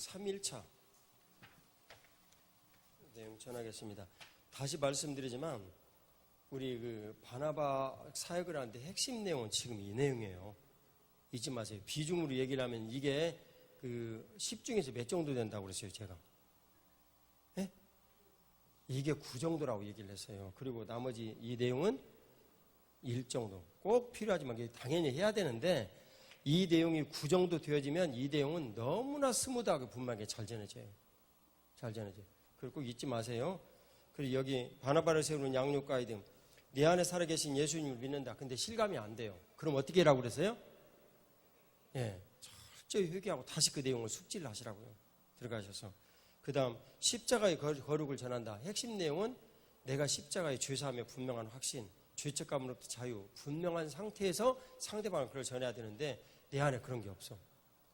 3일차 내용 전하겠습니다. 다시 말씀드리지만 우리 그 바나바 사역을 하는데 핵심 내용은 지금 이 내용이에요. 잊지 마세요. 비중으로 얘기를 하면 이게 그 10 중에서 몇 정도 된다고 그랬어요, 제가. 예? 이게 9 정도라고 얘기를 했어요. 그리고 나머지 이 내용은 1 정도. 꼭 필요하지만 당연히 해야 되는데 이 내용이 9 정도 되어지면 이 내용은 너무나 스무드하게 분명하게 잘 전해져요. 잘 전해져요. 그리고 꼭 잊지 마세요. 그리고 여기 바나바를 세우는 양육 가이드. 내 안에 살아계신 예수님을 믿는다. 근데 실감이 안 돼요. 그럼 어떻게 하라고 그랬어요? 예, 철저히 회개하고 다시 그 내용을 숙지를 하시라고요. 들어가셔서. 그 다음 십자가의 거룩을 전한다. 핵심 내용은 내가 십자가의 죄사함에 분명한 확신, 죄책감으로부터 자유, 분명한 상태에서 상대방을 그걸 전해야 되는데 내 안에 그런 게 없어.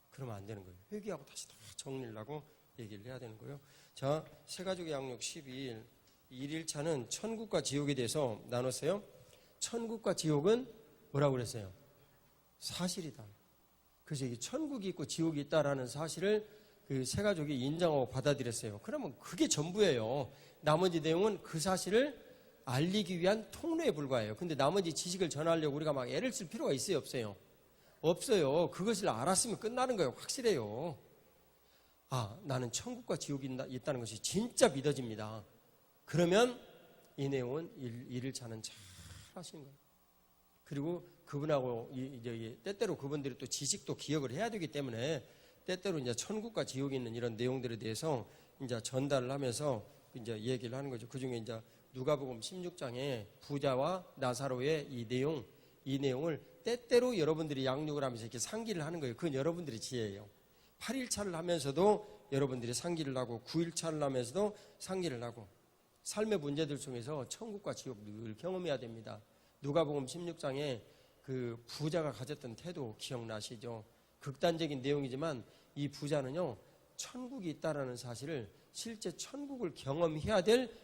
그러면 안 되는 거예요. 회개하고 다시 다 정리를 하고 얘기를 해야 되는 거예요. 자, 세가족의 양육 12일 1일차는 천국과 지옥에 대해서 나눴어요. 천국과 지옥은 뭐라고 그랬어요? 사실이다. 그래서 이게 천국이 있고 지옥이 있다라는 사실을 그 세가족이 인정하고 받아들였어요. 그러면 그게 전부예요. 나머지 내용은 그 사실을 알리기 위한 통로에 불과해요. 근데 나머지 지식을 전하려고 우리가 막 애를 쓸 필요가 있어요, 없어요? 없어요. 그것을 알았으면 끝나는 거예요. 확실해요. 아, 나는 천국과 지옥이 있다는 것이 진짜 믿어집니다. 그러면 이 내용은 1일차는 잘 하시는 거예요. 그리고 그분하고 이제 때때로 그분들이 또 지식도 기억을 해야 되기 때문에 때때로 이제 천국과 지옥이 있는 이런 내용들에 대해서 이제 전달을 하면서 이제 얘기를 하는 거죠. 그 중에 이제 누가복음 16장에 부자와 나사로의 이 내용을 때때로 여러분들이 양육을 하면서 이렇게 상기를 하는 거예요. 그건 여러분들의 지혜예요. 8일차를 하면서도 여러분들이 상기를 하고 9일차를 하면서도 상기를 하고 삶의 문제들 중에서 천국과 지옥 늘 경험해야 됩니다. 누가복음 16장에 그 부자가 가졌던 태도 기억나시죠? 극단적인 내용이지만 이 부자는요, 천국이 있다라는 사실을 실제 천국을 경험해야 될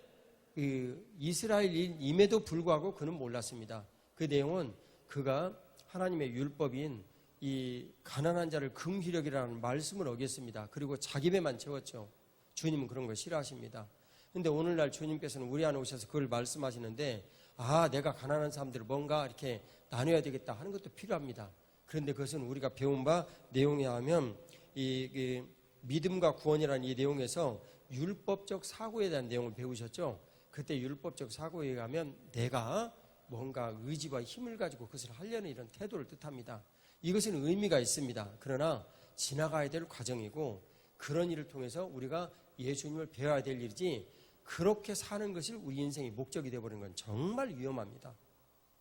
그 이스라엘임에도 불구하고 그는 몰랐습니다. 그 내용은 그가 하나님의 율법인 이 가난한 자를 긍휼력이라는 말씀을 어겼습니다. 그리고 자기 배만 채웠죠. 주님은 그런 거 싫어하십니다. 근데 오늘날 주님께서는 우리 안에 오셔서 그걸 말씀하시는데 아, 내가 가난한 사람들을 뭔가 이렇게 나눠야 되겠다 하는 것도 필요합니다. 그런데 그것은 우리가 배운 바 내용에 하면 이 믿음과 구원이라는 이 내용에서 율법적 사고에 대한 내용을 배우셨죠. 그때 율법적 사고에 가면 내가 뭔가 의지와 힘을 가지고 그것을 하려는 이런 태도를 뜻합니다. 이것은 의미가 있습니다. 그러나 지나가야 될 과정이고 그런 일을 통해서 우리가 예수님을 배워야 될 일이지 그렇게 사는 것이 우리 인생의 목적이 되어버리는 건 정말 위험합니다.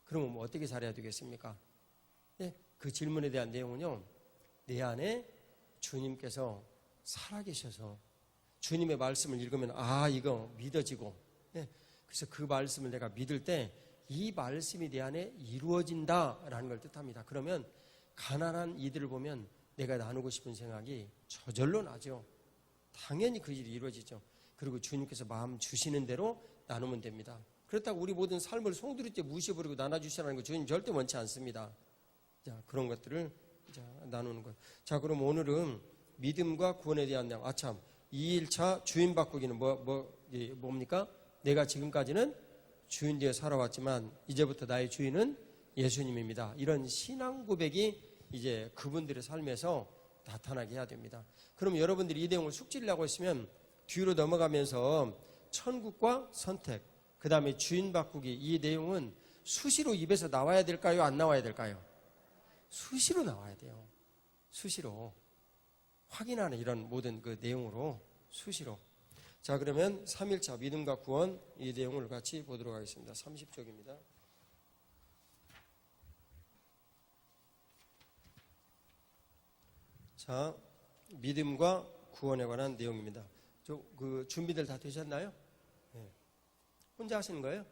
그러면 뭐 어떻게 살아야 되겠습니까? 네, 그 질문에 대한 내용은요, 내 안에 주님께서 살아계셔서 주님의 말씀을 읽으면 아, 이거 믿어지고, 네, 그래서 그 말씀을 내가 믿을 때 이 말씀이 내 안에 이루어진다라는 걸 뜻합니다. 그러면 가난한 이들을 보면 내가 나누고 싶은 생각이 저절로 나죠. 당연히 그 일이 이루어지죠. 그리고 주님께서 마음 주시는 대로 나누면 됩니다. 그렇다고 우리 모든 삶을 송두리째 무시해버리고 나눠주시라는 거 주님 절대 원치 않습니다. 자, 그런 것들을 자, 나누는 것. 자, 그럼 오늘은 믿음과 구원에 대한 내용. 아참, 2일차 주인 바꾸기는 뭡니까? 내가 지금까지는 주인 뒤에 살아왔지만 이제부터 나의 주인은 예수님입니다. 이런 신앙 고백이 이제 그분들의 삶에서 나타나게 해야 됩니다. 그럼 여러분들이 이 내용을 숙지를 하고 있으면 뒤로 넘어가면서 천국과 선택, 그 다음에 주인 바꾸기, 이 내용은 수시로 입에서 나와야 될까요? 안 나와야 될까요? 수시로 나와야 돼요. 수시로. 확인하는 이런 모든 그 내용으로 수시로. 자, 그러면 3일차 믿음과 구원 이 내용을 같이 보도록 하겠습니다. 30쪽입니다. 자, 믿음과 구원에 관한 내용입니다. 그 준비들 다 되셨나요? 네. 혼자 하시는 거예요?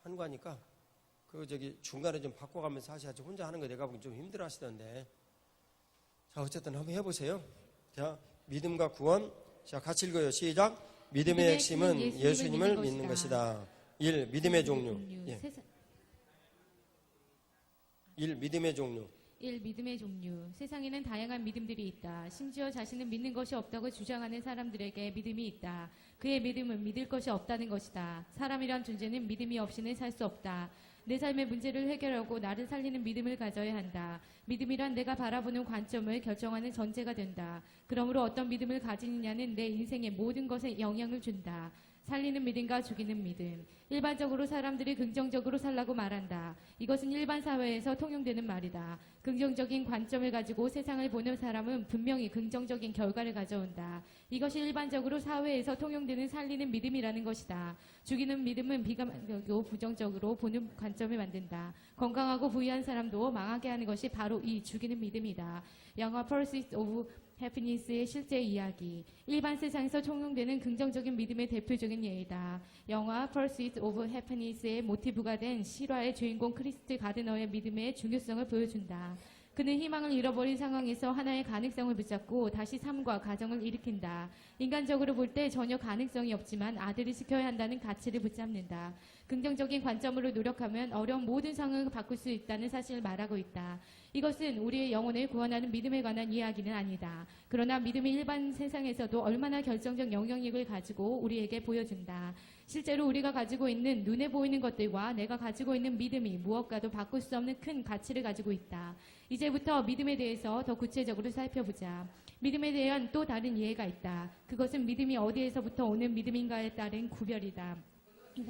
한 거니까 중간에 좀 바꿔가면서 하셔야지 혼자 하는 거 내가 보기 좀 힘들어 하시던데. 자, 어쨌든 한번 해보세요. 자, 믿음과 구원. 자, 같이 읽어요. 시작. 믿음의 핵심은 예수님을 믿는 것이다. 1. 믿음의 종류. 예. 1. 믿음의 종류. 1. 믿음의 종류. 세상에는 다양한 믿음들이 있다. 심지어 자신은 믿는 것이 없다고 주장하는 사람들에게 믿음이 있다. 그의 믿음은 믿을 것이 없다는 것이다. 사람이란 존재는 믿음이 없이는 살 수 없다. 내 삶의 문제를 해결하고 나를 살리는 믿음을 가져야 한다. 믿음이란 내가 바라보는 관점을 결정하는 전제가 된다. 그러므로 어떤 믿음을 가지느냐는 내 인생의 모든 것에 영향을 준다. 살리는 믿음과 죽이는 믿음. 일반적으로 사람들이 긍정적으로 살라고 말한다. 이것은 일반 사회에서 통용되는 말이다. 긍정적인 관점을 가지고 세상을 보는 사람은 분명히 긍정적인 결과를 가져온다. 이것이 일반적으로 사회에서 통용되는 살리는 믿음이라는 것이다. 죽이는 믿음은 비관적이고 부정적으로 보는 관점을 만든다. 건강하고 부유한 사람도 망하게 하는 것이 바로 이 죽이는 믿음이다. 영화 Pursuit of 해피니스의 실제 이야기. 일반 세상에서 통용되는 긍정적인 믿음의 대표적인 예이다. 영화 Pursuit of Happiness의 모티브가 된 실화의 주인공 크리스트 가드너의 믿음의 중요성을 보여준다. 그는 희망을 잃어버린 상황에서 하나의 가능성을 붙잡고 다시 삶과 가정을 일으킨다. 인간적으로 볼 때 전혀 가능성이 없지만 아들을 지켜야 한다는 가치를 붙잡는다. 긍정적인 관점으로 노력하면 어려운 모든 상황을 바꿀 수 있다는 사실을 말하고 있다. 이것은 우리의 영혼을 구원하는 믿음에 관한 이야기는 아니다. 그러나 믿음이 일반 세상에서도 얼마나 결정적 영향력을 가지고 우리에게 보여준다. 실제로 우리가 가지고 있는 눈에 보이는 것들과 내가 가지고 있는 믿음이 무엇과도 바꿀 수 없는 큰 가치를 가지고 있다. 이제부터 믿음에 대해서 더 구체적으로 살펴보자. 믿음에 대한 또 다른 이해가 있다. 그것은 믿음이 어디에서부터 오는 믿음인가에 따른 구별이다.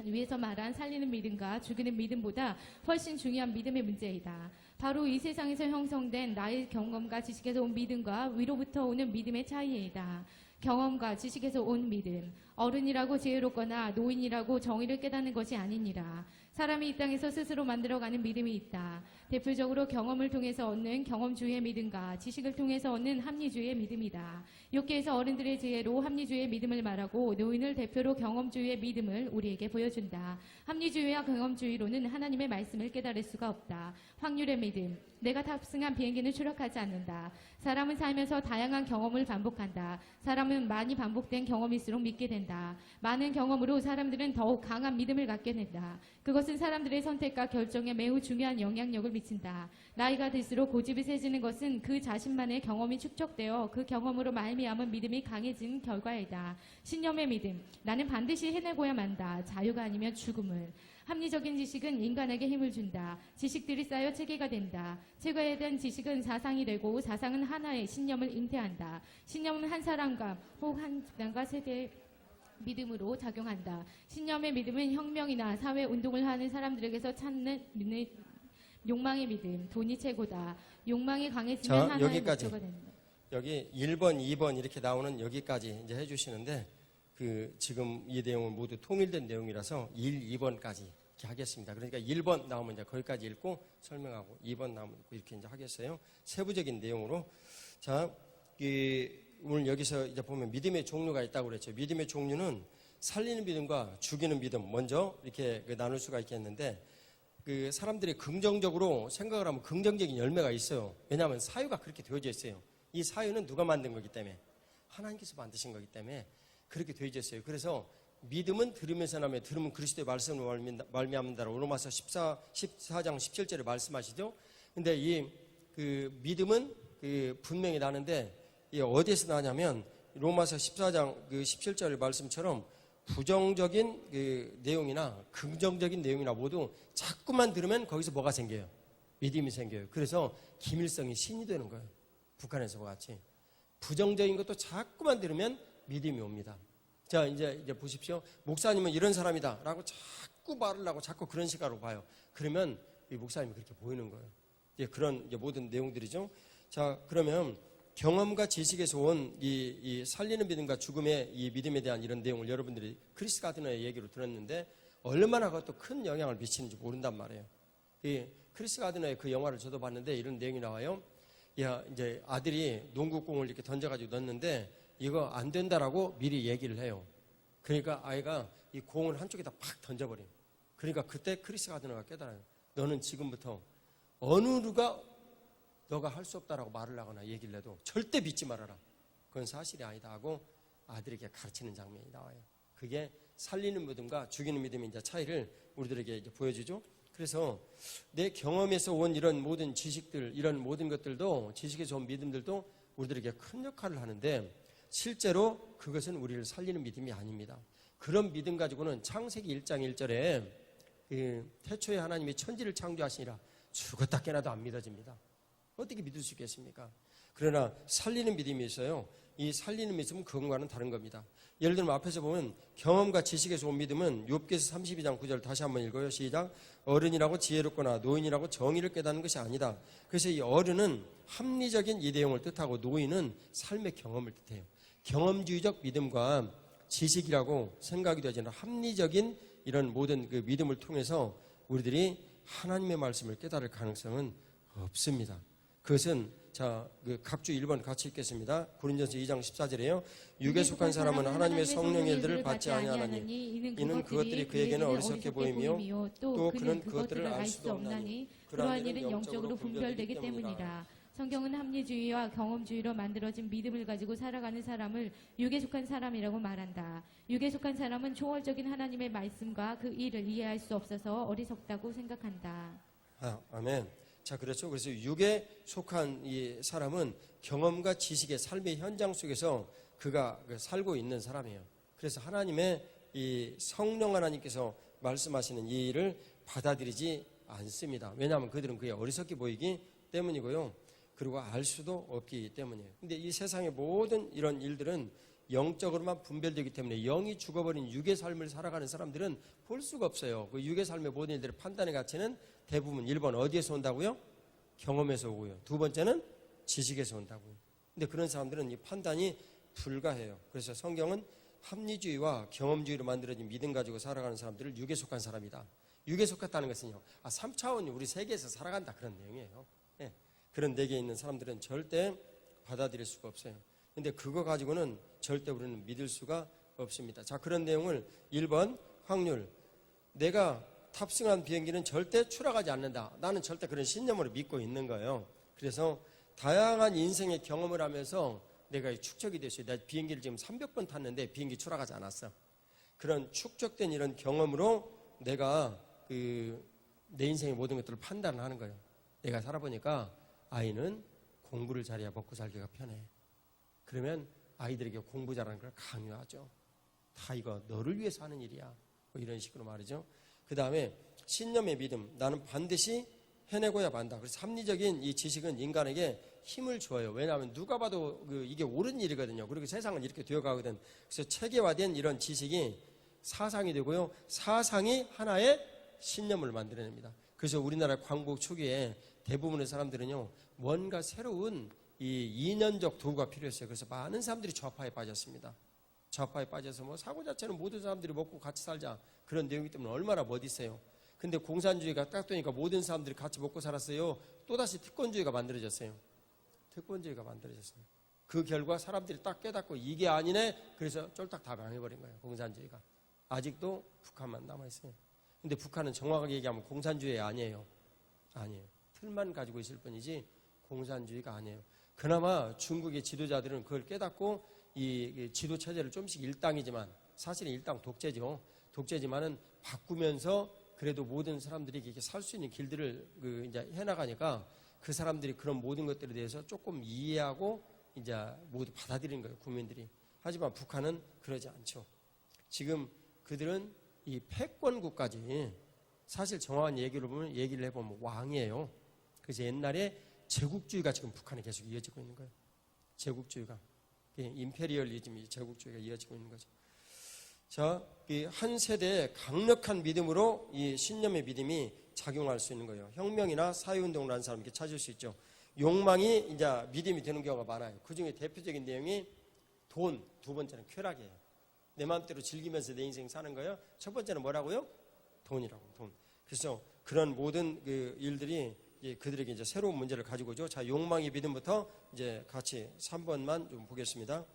위에서 말한 살리는 믿음과 죽이는 믿음보다 훨씬 중요한 믿음의 문제이다. 바로 이 세상에서 형성된 나의 경험과 지식에서 온 믿음과 위로부터 오는 믿음의 차이이다. 경험과 지식에서 온 믿음. 어른이라고 지혜롭거나 노인이라고 정의를 깨닫는 것이 아니니라. 사람이 이 땅에서 스스로 만들어가는 믿음이 있다. 대표적으로 경험을 통해서 얻는 경험주의의 믿음과 지식을 통해서 얻는 합리주의의 믿음이다. 욥기에서 어른들의 지혜로 합리주의의 믿음을 말하고 노인을 대표로 경험주의의 믿음을 우리에게 보여준다. 합리주의와 경험주의로는 하나님의 말씀을 깨달을 수가 없다. 확률의 믿음. 내가 탑승한 비행기는 추락하지 않는다. 사람은 살면서 다양한 경험을 반복한다. 사람은 많이 반복된 경험일수록 믿게 된다. 많은 경험으로 사람들은 더욱 강한 믿음을 갖게 된다. 그것은 사람들의 선택과 결정에 매우 중요한 영향력을 미친다. 나이가 들수록 고집이 세지는 것은 그 자신만의 경험이 축적되어 그 경험으로 말미암은 믿음이 강해진 결과이다. 신념의 믿음. 나는 반드시 해내고야 만다. 자유가 아니면 죽음을. 합리적인 지식은 인간에게 힘을 준다. 지식들이 쌓여 체계가 된다. 체계에 대한 지식은 사상이 되고 사상은 하나의 신념을 잉태한다. 신념은 한 사람과 혹 한 집단과 세대의 믿음으로 작용한다. 신념의 믿음은 혁명이나 사회 운동을 하는 사람들에게서 찾는 욕망의 믿음. 돈이 최고다. 욕망이 강해지면 자, 하나의 여기까지. 목표가 된다. 여기 1번, 2번 이렇게 나오는 여기까지 이제 해주시는데 지금 이 내용은 모두 통일된 내용이라서 1, 2번까지 이렇게 하겠습니다. 그러니까 1번 나오면 이제 거기까지 읽고 설명하고 2번 나오면 이렇게 이제 하겠어요. 세부적인 내용으로. 자, 오늘 여기서 이제 보면 믿음의 종류가 있다고 그랬죠. 믿음의 종류는 살리는 믿음과 죽이는 믿음 먼저 이렇게 나눌 수가 있겠는데 사람들이 긍정적으로 생각을 하면 긍정적인 열매가 있어요. 왜냐하면 사유가 그렇게 되어져 있어요. 이 사유는 누가 만든 거기 때문에 하나님께서 만드신 거기 때문에 그렇게 되어져 있어요. 그래서 믿음은 들으면서 나면 들으면 그리스도의 말씀으로 말미암는다라고 로마서 14장 17절에 말씀하시죠. 근데 이 믿음은 분명히 나는데 어디에서 나냐면 로마서 14장 17절 말씀처럼 부정적인 내용이나 긍정적인 내용이나 모두 자꾸만 들으면 거기서 뭐가 생겨요? 믿음이 생겨요. 그래서 기밀성이 신이 되는 거예요. 북한에서와 같이. 부정적인 것도 자꾸만 들으면 믿음이 옵니다. 자, 이제 보십시오. 목사님은 이런 사람이다 라고 자꾸 말을 하고 자꾸 그런 시각으로 봐요. 그러면 이 목사님이 그렇게 보이는 거예요. 그런 모든 내용들이죠. 자, 그러면 경험과 지식에서 온 이 살리는 믿음과 죽음의 이 믿음에 대한 이런 내용을 여러분들이 크리스 가드너의 얘기로 들었는데 얼마나 그것도 큰 영향을 미치는지 모른단 말이에요. 이 크리스 가드너의 그 영화를 저도 봤는데 이런 내용이 나와요. 이제 아들이 농구공을 이렇게 던져가지고 넣었는데 이거 안 된다라고 미리 얘기를 해요. 그러니까 아이가 이 공을 한쪽에다 팍 던져버려요. 그러니까 그때 크리스 가드너가 깨달아요. 너는 지금부터 어느 누가 너가 할 수 없다라고 말을 하거나 얘기를 해도 절대 믿지 말아라. 그건 사실이 아니다 하고 아들에게 가르치는 장면이 나와요. 그게 살리는 믿음과 죽이는 믿음의 이제 차이를 우리들에게 이제 보여주죠. 그래서 내 경험에서 온 이런 모든 지식들, 이런 모든 것들도, 지식에서 온 믿음들도 우리들에게 큰 역할을 하는데 실제로 그것은 우리를 살리는 믿음이 아닙니다. 그런 믿음 가지고는 창세기 1장 1절에 태초에 하나님이 천지를 창조하시니라 죽었다 깨나도 안 믿어집니다. 어떻게 믿을 수 있겠습니까? 그러나 살리는 믿음이 있어요. 이 살리는 믿음은 그것과는 다른 겁니다. 예를 들면 앞에서 보면 경험과 지식에서 온 믿음은 욥기서 32장 9절 다시 한번 읽어요. 시작. 어른이라고 지혜롭거나 노인이라고 정의를 깨닫는 것이 아니다. 그래서 이 어른은 합리적인 이대용을 뜻하고 노인은 삶의 경험을 뜻해요. 경험주의적 믿음과 지식이라고 생각이 되지는 합리적인 이런 모든 그 믿음을 통해서 우리들이 하나님의 말씀을 깨달을 가능성은 없습니다. 그것은 그 각주 1번 같이 읽겠습니다. 고린도전서 2장 14절에요. 육에 속한 사람은 하나님의 성령의 일들을 받지 아니하나니 이는 그것들이 그에게는 어리석게 보이며 또 그는 그것들을 알 수도 없나니 그러한 일은 영적으로 분별되기 때문이라. 성경은 합리주의와 경험주의로 만들어진 믿음을 가지고 살아가는 사람을 육에 속한 사람이라고 말한다. 육에 속한 사람은 초월적인 하나님의 말씀과 그 일을 이해할 수 없어서 어리석다고 생각한다. 아멘. 자, 그렇죠. 그래서 육에 속한 이 사람은 경험과 지식의 삶의 현장 속에서 그가 살고 있는 사람이에요. 그래서 하나님의 이 성령 하나님께서 말씀하시는 이 일을 받아들이지 않습니다. 왜냐하면 그들은 그게 어리석게 보이기 때문이고요. 그리고 알 수도 없기 때문이에요. 근데 이 세상의 모든 이런 일들은 영적으로만 분별되기 때문에 영이 죽어버린 육의 삶을 살아가는 사람들은 볼 수가 없어요. 그 육의 삶의 모든 일들의 판단의 가치는 대부분 1번 어디에서 온다고요? 경험에서 오고요. 두 번째는 지식에서 온다고요. 근데 그런 사람들은 이 판단이 불가해요. 그래서 성경은 합리주의와 경험주의로 만들어진 믿음 가지고 살아가는 사람들을 육에 속한 사람이다. 육에 속했다는 것은요. 3차원이 우리 세계에서 살아간다 그런 내용이에요. 네. 그런 내계에 있는 사람들은 절대 받아들일 수가 없어요. 근데 그거 가지고는 절대 우리는 믿을 수가 없습니다. 자, 그런 내용을 1번 확률. 내가 탑승한 비행기는 절대 추락하지 않는다. 나는 절대 그런 신념으로 믿고 있는 거예요. 그래서 다양한 인생의 경험을 하면서 내가 축적이 됐어요. 나 비행기를 지금 300번 탔는데 비행기 추락하지 않았어. 그런 축적된 이런 경험으로 내가 내 인생의 모든 것들을 판단을 하는 거예요. 내가 살아보니까 아이는 공부를 잘해야 먹고 살기가 편해. 그러면 아이들에게 공부 잘하는 걸 강요하죠. 다 이거 너를 위해서 하는 일이야. 뭐 이런 식으로 말이죠. 그 다음에 신념의 믿음. 나는 반드시 해내고야 만다. 그래서 합리적인 이 지식은 인간에게 힘을 줘요. 왜냐하면 누가 봐도 이게 옳은 일이거든요. 그리고 세상은 이렇게 되어가거든. 그래서 체계화된 이런 지식이 사상이 되고요. 사상이 하나의 신념을 만들어냅니다. 그래서 우리나라 광복 초기에 대부분의 사람들은요. 뭔가 새로운 이 이념적 도구가 필요했어요. 그래서 많은 사람들이 좌파에 빠졌습니다. 좌파에 빠져서 뭐 사고 자체는 모든 사람들이 먹고 같이 살자. 그런 내용이기 때문에 얼마나 멋있어요. 근데 공산주의가 딱 되니까 모든 사람들이 같이 먹고 살았어요. 또다시 특권주의가 만들어졌어요. 특권주의가 만들어졌어요. 그 결과 사람들이 딱 깨닫고 이게 아니네. 그래서 쫄딱 다 망해버린 거예요. 공산주의가. 아직도 북한만 남아있어요. 근데 북한은 정확하게 얘기하면 공산주의 아니에요. 아니에요. 틀만 가지고 있을 뿐이지 공산주의가 아니에요. 그나마 중국의 지도자들은 그걸 깨닫고 이 지도 체제를 좀씩 일당이지만 사실은 일당 독재죠. 독재지만은 바꾸면서 그래도 모든 사람들이 이렇게 살 수 있는 길들을 이제 해나가니까 그 사람들이 그런 모든 것들에 대해서 조금 이해하고 이제 모두 받아들이는 거예요. 국민들이. 하지만 북한은 그러지 않죠. 지금 그들은 이 패권국까지 사실 정확한 얘기를 해보면 왕이에요. 그래서 옛날에 제국주의가 지금 북한에 계속 이어지고 있는 거예요. 제국주의가. 임페리얼리즘이 제국주의가 이어지고 있는 거죠. 자, 이 한 세대의 강력한 믿음으로 이 신념의 믿음이 작용할 수 있는 거예요. 혁명이나 사회운동을 하는 사람 이렇게 찾을 수 있죠. 욕망이 이제 믿음이 되는 경우가 많아요. 그 중에 대표적인 내용이 돈, 두 번째는 쾌락이에요. 내 마음대로 즐기면서 내 인생 사는 거예요. 첫 번째는 뭐라고요? 돈이라고, 돈. 그래서 그런 모든 그 일들이 그들에게 이제 새로운 문제를 가지고 오죠. 자, 욕망의 믿음부터 이제 같이 3번만 좀 보겠습니다.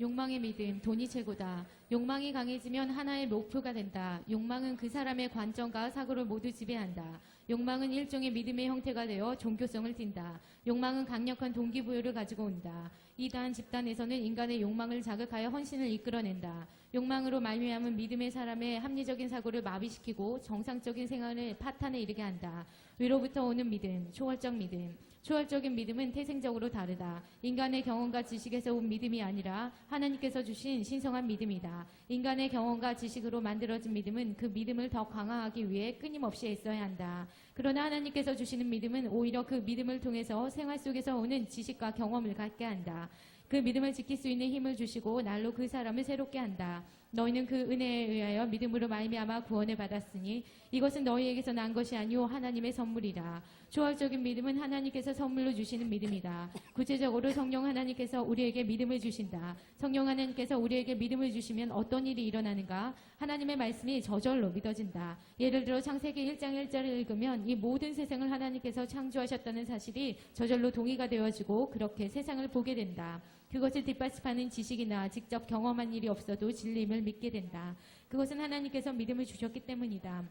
욕망의 믿음, 돈이 최고다. 욕망이 강해지면 하나의 목표가 된다. 욕망은 그 사람의 관점과 사고를 모두 지배한다. 욕망은 일종의 믿음의 형태가 되어 종교성을 띈다. 욕망은 강력한 동기부여를 가지고 온다. 이단 집단에서는 인간의 욕망을 자극하여 헌신을 이끌어낸다. 욕망으로 말미암은 믿음의 사람의 합리적인 사고를 마비시키고 정상적인 생활을 파탄에 이르게 한다. 위로부터 오는 믿음, 초월적 믿음. 초월적인 믿음은 태생적으로 다르다. 인간의 경험과 지식에서 온 믿음이 아니라 하나님께서 주신 신성한 믿음이다. 인간의 경험과 지식으로 만들어진 믿음은 그 믿음을 더 강화하기 위해 끊임없이 애써야 한다. 그러나 하나님께서 주시는 믿음은 오히려 그 믿음을 통해서 생활 속에서 오는 지식과 경험을 갖게 한다. 그 믿음을 지킬 수 있는 힘을 주시고 날로 그 사람을 새롭게 한다. 너희는 그 은혜에 의하여 믿음으로 말미암아 구원을 받았으니 이것은 너희에게서 난 것이 아니오 하나님의 선물이라. 초월적인 믿음은 하나님께서 선물로 주시는 믿음이다. 구체적으로 성령 하나님께서 우리에게 믿음을 주신다. 성령 하나님께서 우리에게 믿음을 주시면 어떤 일이 일어나는가? 하나님의 말씀이 저절로 믿어진다. 예를 들어 창세기 1장 1절을 읽으면 이 모든 세상을 하나님께서 창조하셨다는 사실이 저절로 동의가 되어지고 그렇게 세상을 보게 된다. 그것을 뒷받침하는 지식이나 직접 경험한 일이 없어도 진리임을 믿게 된다. 그것은 하나님께서 믿음을 주셨기 때문이다.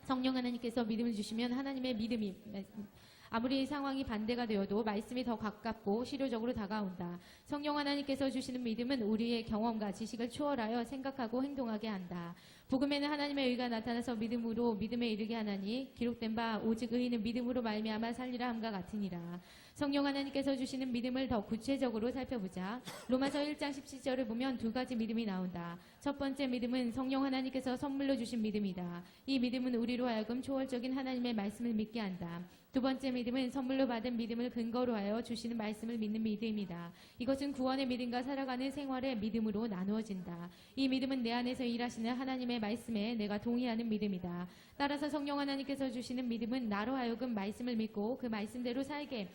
성령 하나님께서 믿음을 주시면 하나님의 믿음이 아무리 상황이 반대가 되어도 말씀이 더 가깝고 실효적으로 다가온다. 성령 하나님께서 주시는 믿음은 우리의 경험과 지식을 초월하여 생각하고 행동하게 한다. 복음에는 하나님의 의가 나타나서 믿음으로 믿음에 이르게 하나니 기록된 바 오직 의인은 믿음으로 말미암아 살리라 함과 같으니라. 성령 하나님께서 주시는 믿음을 더 구체적으로 살펴보자. 로마서 1장 17절을 보면 두 가지 믿음이 나온다. 첫 번째 믿음은 성령 하나님께서 선물로 주신 믿음이다. 이 믿음은 우리로 하여금 초월적인 하나님의 말씀을 믿게 한다. 두 번째 믿음은 선물로 받은 믿음을 근거로 하여 주시는 말씀을 믿는 믿음이다. 이것은 구원의 믿음과 살아가는 생활의 믿음으로 나누어진다. 이 믿음은 내 안에서 일하시는 하나님의 말씀에 내가 동의하는 믿음이다. 따라서 성령 하나님께서 주시는 믿음은 나로 하여금 말씀을 믿고 그 말씀대로 살게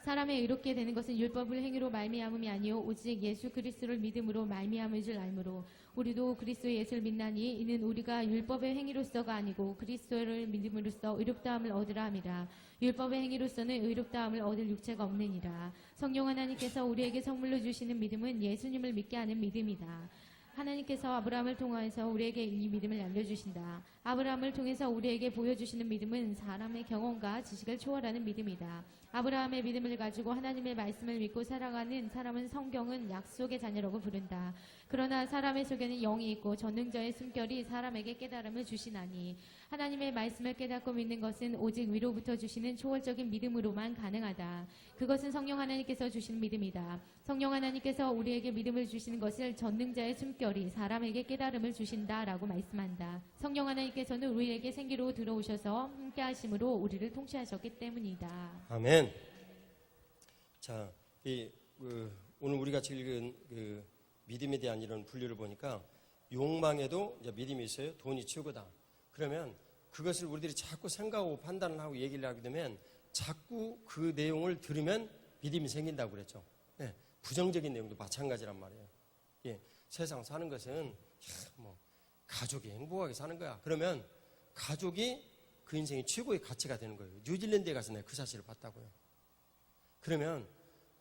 사람의 의롭게 되는 것은 율법을 행위로 말미암음이 아니요 오직 예수 그리스도를 믿음으로 말미암을 줄 알므로 우리도 그리스도 예수를 믿나니 이는 우리가 율법의 행위로서가 아니고 그리스도를 믿음으로써 의롭다함을 얻으라 함이라. 율법의 행위로서는 의롭다함을 얻을 육체가 없느니라. 성령 하나님께서 우리에게 선물로 주시는 믿음은 예수님을 믿게 하는 믿음이다. 하나님께서 아브라함을 통하여서 우리에게 이 믿음을 알려주신다. 아브라함을 통해서 우리에게 보여주시는 믿음은 사람의 경험과 지식을 초월하는 믿음이다. 아브라함의 믿음을 가지고 하나님의 말씀을 믿고 살아가는 사람은 성경은 약속의 자녀라고 부른다. 그러나 사람의 속에는 영이 있고 전능자의 숨결이 사람에게 깨달음을 주시나니 하나님의 말씀을 깨닫고 믿는 것은 오직 위로부터 주시는 초월적인 믿음으로만 가능하다. 그것은 성령 하나님께서 주시는 믿음이다. 성령 하나님께서 우리에게 믿음을 주시는 것을 전능자의 숨결이 사람에게 깨달음을 주신다라고 말씀한다. 성령 하나님께서는 우리에게 생기로 들어오셔서 함께 하심으로 우리를 통치하셨기 때문이다. 아멘. 자, 오늘 우리가 읽은 믿음에 대한 이런 분류를 보니까 욕망에도 이제 믿음이 있어요. 돈이 최고다. 그러면 그것을 우리들이 자꾸 생각하고 판단을 하고 얘기를 하게 되면 자꾸 그 내용을 들으면 믿음이 생긴다고 그랬죠. 네, 부정적인 내용도 마찬가지란 말이에요. 예, 세상 사는 것은 가족이 행복하게 사는 거야. 그러면 가족이 그 인생의 최고의 가치가 되는 거예요. 뉴질랜드에 가서 내가 그 사실을 봤다고요. 그러면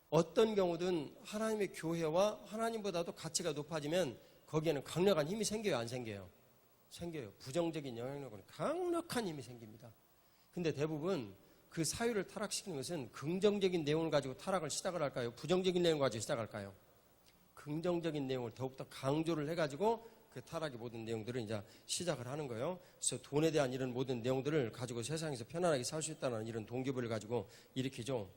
어떤 경우든 하나님의 교회와 하나님보다도 가치가 높아지면 거기에는 강력한 힘이 생겨요, 안 생겨요? 생겨요. 부정적인 영향력은 강력한 힘이 생깁니다. 근데 대부분 그 사유를 타락시키는 것은 긍정적인 내용을 가지고 타락을 시작을 할까요? 부정적인 내용을 가지고 시작할까요? 긍정적인 내용을 더욱더 강조를 해가지고 그 타락의 모든 내용들을 이제 시작을 하는 거예요. 그래서 돈에 대한 이런 모든 내용들을 가지고 세상에서 편안하게 살 수 있다는 이런 동기부여를 가지고 일으키죠.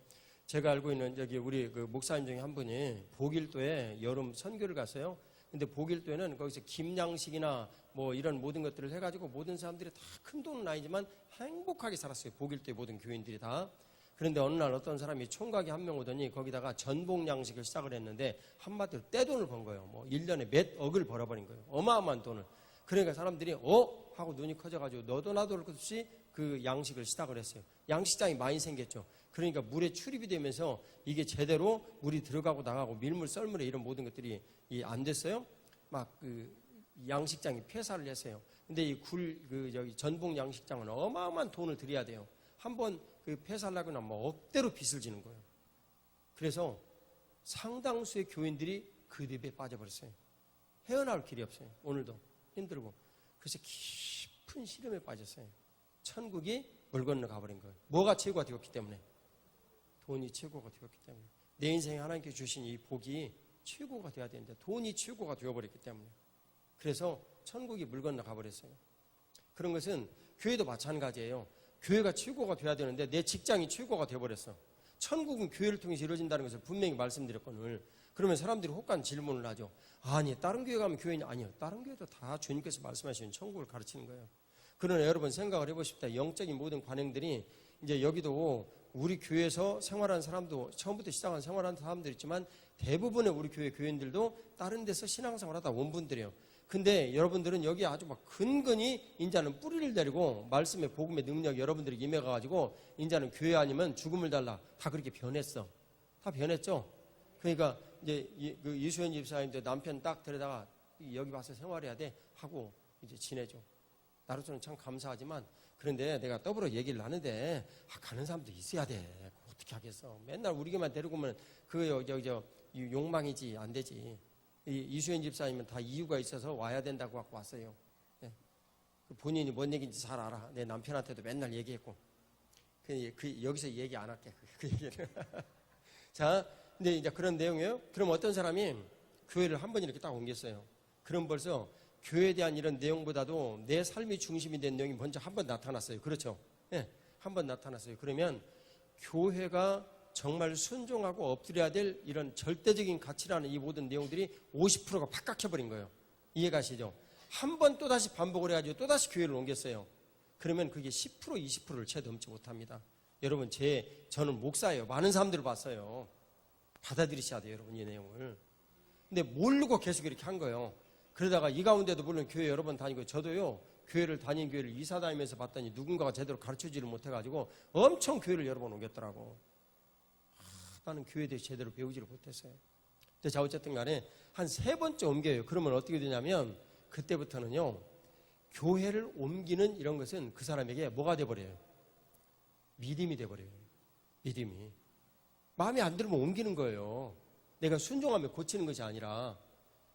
제가 알고 있는 저기 우리 그 목사님 중에 한 분이 보길도에 여름 선교를 갔어요. 근데 보길도에는 거기서 김양식이나 뭐 이런 모든 것들을 해가지고 모든 사람들이 다 큰 돈은 아니지만 행복하게 살았어요. 보길도의 모든 교인들이 다. 그런데 어느 날 어떤 사람이 총각이 한 명 오더니 거기다가 전복 양식을 시작을 했는데 한마디로 떼돈을 번 거예요. 뭐 1년에 몇 억을 벌어버린 거예요. 어마어마한 돈을. 그러니까 사람들이 하고 눈이 커져가지고 너도 나도 할 것 없이 그 양식을 시작을 했어요. 양식장이 많이 생겼죠. 그러니까 물에 출입이 되면서 이게 제대로 물이 들어가고 나가고 밀물, 썰물에 이런 모든 것들이 안 됐어요. 막 그 양식장이 폐사를 했어요. 근데 이 전복 양식장은 어마어마한 돈을 들여야 돼요. 한번 그 폐사를 하고 나면 억대로 빚을 지는 거예요. 그래서 상당수의 교인들이 그 늪에 빠져버렸어요. 헤어나올 길이 없어요. 오늘도 힘들고. 그래서 깊은 시름에 빠졌어요. 천국이 물 건너 가버린 거예요. 뭐가 최고가 되었기 때문에. 돈이 최고가 되었기 때문에. 내 인생에 하나님께 주신 이 복이 최고가 되어야 되는데 돈이 최고가 되어버렸기 때문에. 그래서 천국이 물 건너 가버렸어요. 그런 것은 교회도 마찬가지예요. 교회가 최고가 되어야 되는데 내 직장이 최고가 되어버렸어. 천국은 교회를 통해서 이루어진다는 것을 분명히 말씀드렸거늘. 그러면 사람들이 혹한 질문을 하죠. 아니 다른 교회 가면 교회냐? 아니요. 다른 교회도 다 주님께서 말씀하시는 천국을 가르치는 거예요. 그러나 여러분 생각을 해보십시다. 영적인 모든 관행들이 이제 여기도 우리 교회에서 생활하는 사람도 처음부터 시작한 생활하는 사람들 있지만 대부분의 우리 교회 교인들도 다른 데서 신앙생활하다 온 분들이에요. 근데 여러분들은 여기 아주 막 근근히 인자는 뿌리를 내리고 말씀의 복음의 능력이 여러분들이 임해가지고 인자는 교회 아니면 죽음을 달라 다 그렇게 변했어. 다 변했죠. 그러니까 이제 그 이수연 집사님도 남편 딱 데려다가 여기 와서 생활해야 돼 하고 이제 지내죠. 나로서는 참 감사하지만 그런데 내가 더불어 얘기를 하는데 가는 사람도 있어야 돼. 어떻게 하겠어. 맨날 우리게만 데리고 오면 그거 욕망이지 안 되지. 이수연 집사님은 다 이유가 있어서 와야 된다고 갖고 왔어요. 네. 본인이 뭔 얘기인지 잘 알아. 내 남편한테도 맨날 얘기했고. 여기서 얘기 안 할게. 그 얘기를. 자, 근데 이제 그런 내용이에요. 그럼 어떤 사람이 교회를 한 번 이렇게 딱 옮겼어요. 그럼 벌써 교회에 대한 이런 내용보다도 내 삶이 중심이 된 내용이 먼저 한 번 나타났어요. 그렇죠? 네, 한 번 나타났어요. 그러면 교회가 정말 순종하고 엎드려야 될 이런 절대적인 가치라는 이 모든 내용들이 50%가 팍 깎여버린 거예요. 이해가시죠? 한 번 또다시 반복을 해가지고 또다시 교회를 옮겼어요. 그러면 그게 10% 20%를 채 넘지 못합니다. 여러분 저는 목사예요. 많은 사람들을 봤어요. 받아들이셔야 돼요, 여러분 이 내용을. 근데 모르고 계속 이렇게 한 거예요. 그러다가 이 가운데도 물론 교회 여러 번 다니고 저도요 교회를 다닌 교회를 이사 다니면서 봤더니 누군가가 제대로 가르쳐주지를 못해가지고 엄청 교회를 여러 번 옮겼더라고. 나는 교회에 대해 제대로 배우지를 못했어요. 근데 자 어쨌든 간에 한 3번째 옮겨요. 그러면 어떻게 되냐면 그때부터는요 교회를 옮기는 이런 것은 그 사람에게 뭐가 돼버려요? 믿음이 돼버려요. 믿음이. 마음에 안 들면 옮기는 거예요. 내가 순종하면 고치는 것이 아니라.